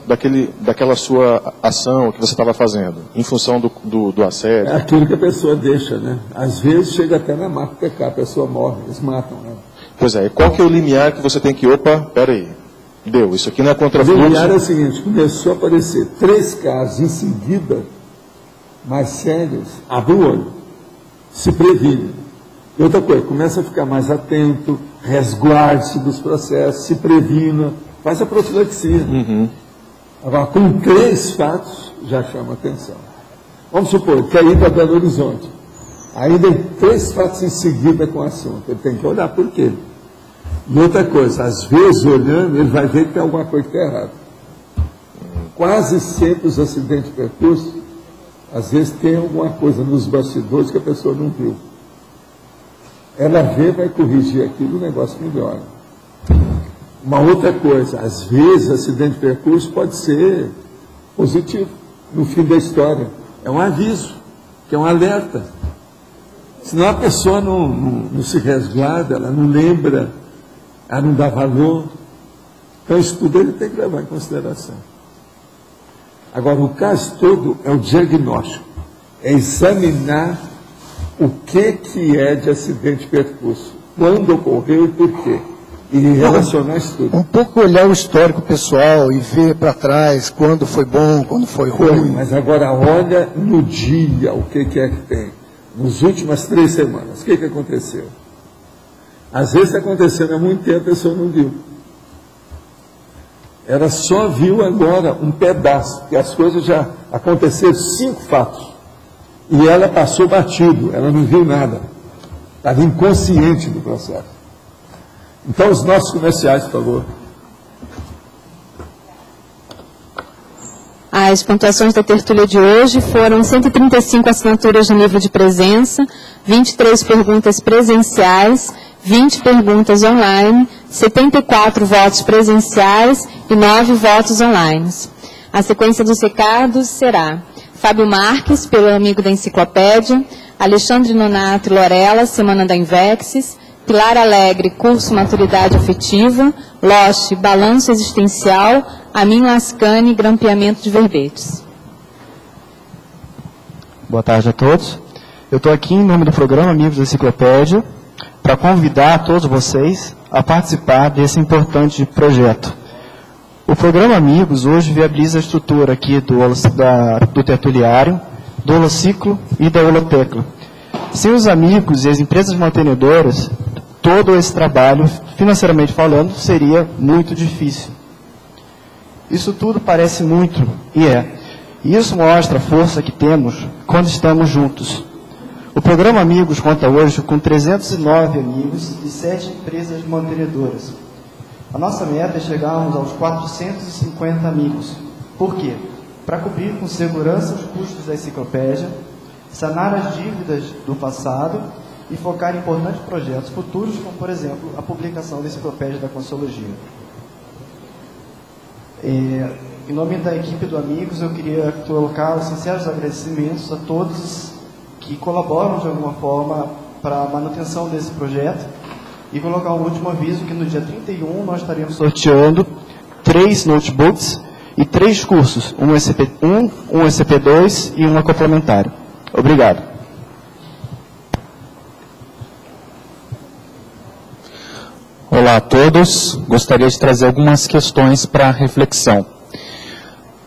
daquela sua ação que você estava fazendo, em função do assédio? É aquilo que a pessoa deixa, né? Às vezes chega até na marca PK, a pessoa morre, eles matam ela. Pois é, qual que é o limiar que você tem que, peraí, deu, isso aqui não é contrafluxo? O limiar é o seguinte, começou a aparecer 3 casos em seguida, mais sérios, abre o olho, se previne. E outra coisa, começa a ficar mais atento, resguarde-se dos processos, se previna, faz a profilaxia. Agora, com 3 fatos, já chama atenção. Vamos supor, quer ir para Belo Horizonte. Aí tem 3 fatos em seguida com o assunto. Ele tem que olhar por quê. E outra coisa, às vezes, olhando, ele vai ver que tem alguma coisa que está errada. Quase sempre os acidentes de percurso, às vezes tem alguma coisa nos bastidores que a pessoa não viu. Ela vê, vai corrigir aquilo, o negócio melhora. Uma outra coisa, às vezes, acidente de percurso pode ser positivo, no fim da história. É um aviso, que é um alerta. Senão a pessoa não se resguarda, ela não lembra, ela não dá valor. Então isso tudo ele tem que levar em consideração. Agora, o caso todo é o diagnóstico, é examinar o que é de acidente de percurso, quando ocorreu e por quê, e relacionar isso tudo. Um pouco olhar o histórico pessoal e ver para trás quando foi bom, quando foi ruim. Mas agora olha no dia o que é que tem. Nas últimas 3 semanas, o que aconteceu? Às vezes está acontecendo há muito tempo, a pessoa não viu. Ela só viu agora um pedaço, porque as coisas já aconteceram 5 fatos. E ela passou batido, ela não viu nada. Estava inconsciente do processo. Então, os nossos comerciais, por favor. As pontuações da tertúlia de hoje foram 135 assinaturas no livro de presença, 23 perguntas presenciais, 20 perguntas online, 74 votos presenciais e 9 votos online. A sequência dos recados será: Fábio Marques, pelo amigo da enciclopédia, Alexandre Nonato e Lorela, Semana da Invexis, Pilar Alegre, curso Maturidade Afetiva, Loche, Balanço Existencial, Amin Lascani, Grampeamento de Verbetes. Boa tarde a todos. Eu estou aqui em nome do programa Amigos da Enciclopédia para convidar todos vocês a participar desse importante projeto. O programa Amigos hoje viabiliza a estrutura aqui do tertuliário, do Holociclo e da Holotecla. Sem os amigos e as empresas mantenedoras, todo esse trabalho, financeiramente falando, seria muito difícil. Isso tudo parece muito, e é. E isso mostra a força que temos quando estamos juntos. O programa Amigos conta hoje com 309 amigos e 7 empresas mantenedoras. A nossa meta é chegarmos aos 450 amigos. Por quê? Para cobrir com segurança os custos da enciclopédia, sanar as dívidas do passado e focar em importantes projetos futuros, como, por exemplo, a publicação da Enciclopédia da Consciologia. Em nome da equipe do Amigos, eu queria colocar os sinceros agradecimentos a todos que colaboram de alguma forma para a manutenção desse projeto e colocar um último aviso que no dia 31 nós estaremos sorteando 3 notebooks e 3 cursos, um SCP-1, um SCP-2 e um complementar. Obrigado. Olá a todos. Gostaria de trazer algumas questões para reflexão.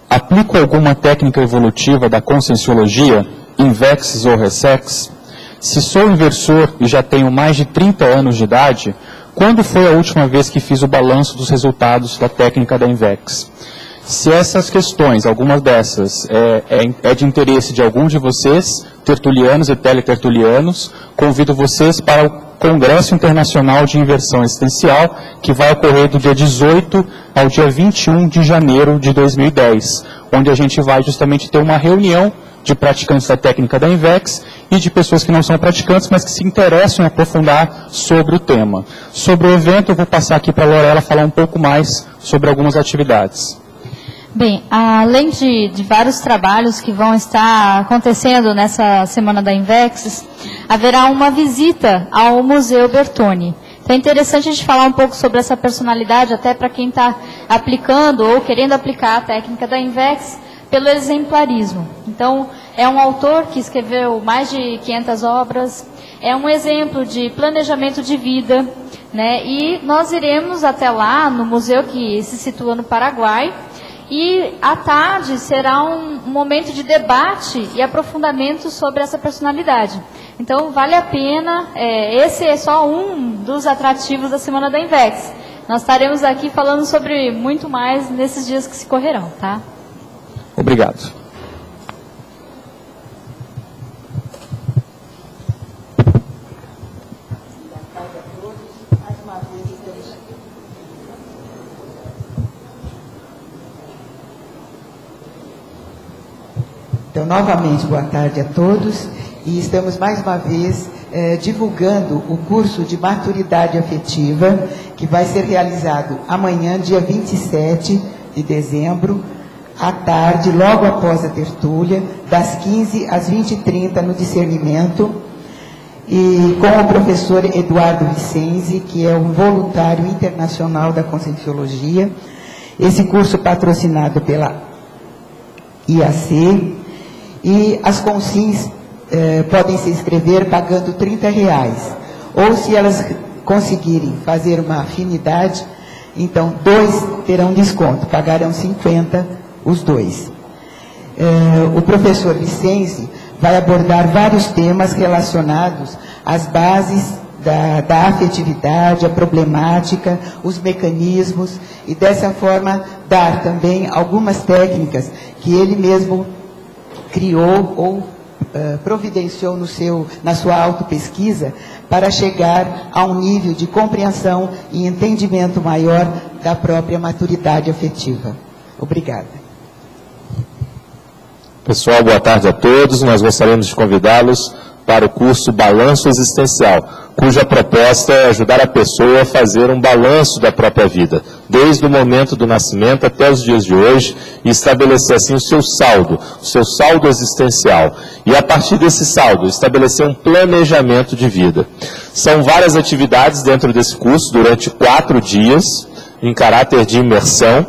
Aplico alguma técnica evolutiva da conscienciologia, INVEX ou RESEX? Se sou inversor e já tenho mais de 30 anos de idade, quando foi a última vez que fiz o balanço dos resultados da técnica da INVEX? Se essas questões, algumas dessas, é de interesse de algum de vocês, tertulianos e teletertulianos, convido vocês para o Congresso Internacional de Inversão Existencial, que vai ocorrer do dia 18 ao dia 21 de janeiro de 2010, onde a gente vai justamente ter uma reunião de praticantes da técnica da INVEX e de pessoas que não são praticantes, mas que se interessam em aprofundar sobre o tema. Sobre o evento, eu vou passar aqui para a Lorela falar um pouco mais sobre algumas atividades. Bem, além de vários trabalhos que vão estar acontecendo nessa Semana da INVEX, haverá uma visita ao Museu Bertoni. Então é interessante a gente falar um pouco sobre essa personalidade, até para quem está aplicando ou querendo aplicar a técnica da INVEX pelo exemplarismo. Então, é um autor que escreveu mais de 500 obras, é um exemplo de planejamento de vida, né? E nós iremos até lá, no museu que se situa no Paraguai, e à tarde será um momento de debate e aprofundamento sobre essa personalidade. Então, vale a pena, esse é só um dos atrativos da Semana da INVEX. Nós estaremos aqui falando sobre muito mais nesses dias que se correrão, tá? Obrigado. Então, novamente, boa tarde a todos. E estamos mais uma vez divulgando o curso de maturidade afetiva, que vai ser realizado amanhã, dia 27 de dezembro, à tarde, logo após a tertúlia, das 15 às 20h30, no discernimento, e com o professor Eduardo Vicenzi, que é um voluntário internacional da Conscienciologia. Esse curso patrocinado pela IAC, e as consins podem se inscrever pagando R$30. Ou se elas conseguirem fazer uma afinidade, então 2 terão desconto, pagarão 50 os 2. O professor Vicenzi vai abordar vários temas relacionados às bases da afetividade, a problemática, os mecanismos, e dessa forma dar também algumas técnicas que ele mesmo criou ou providenciou na sua autopesquisa para chegar a um nível de compreensão e entendimento maior da própria maturidade afetiva. Obrigada. Pessoal, boa tarde a todos. Nós gostaríamos de convidá-los para o curso Balanço Existencial, cuja proposta é ajudar a pessoa a fazer um balanço da própria vida, desde o momento do nascimento até os dias de hoje, e estabelecer assim o seu saldo existencial. E a partir desse saldo, estabelecer um planejamento de vida. São várias atividades dentro desse curso, durante 4 dias, em caráter de imersão,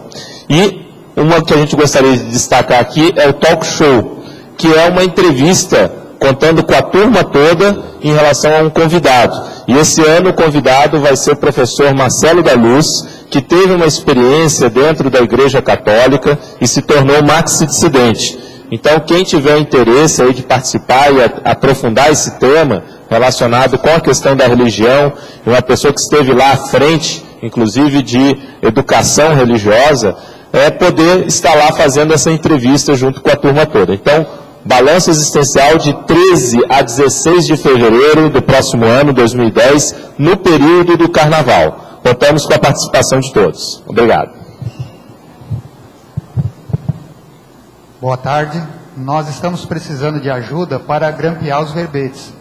e uma que a gente gostaria de destacar aqui é o talk show, que é uma entrevista contando com a turma toda em relação a um convidado. E esse ano o convidado vai ser o professor Marcelo da Luz, que teve uma experiência dentro da Igreja Católica e se tornou maxi-dissidente. Então, quem tiver interesse aí de participar e aprofundar esse tema relacionado com a questão da religião, uma pessoa que esteve lá à frente, inclusive de educação religiosa, poder estar lá fazendo essa entrevista junto com a turma toda. Então, Balanço Existencial de 13 a 16 de fevereiro do próximo ano, 2010, no período do Carnaval. Contamos com a participação de todos. Obrigado. Boa tarde. Nós estamos precisando de ajuda para grampear os verbetes.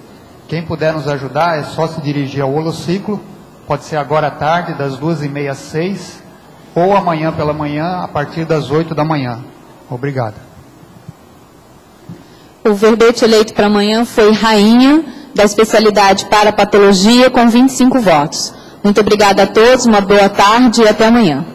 Quem puder nos ajudar é só se dirigir ao holociclo, pode ser agora à tarde, das 2h30 às 6h, ou amanhã pela manhã, a partir das 8 da manhã. Obrigado. O verbete eleito para amanhã foi rainha da especialidade para patologia, com 25 votos. Muito obrigada a todos, uma boa tarde e até amanhã.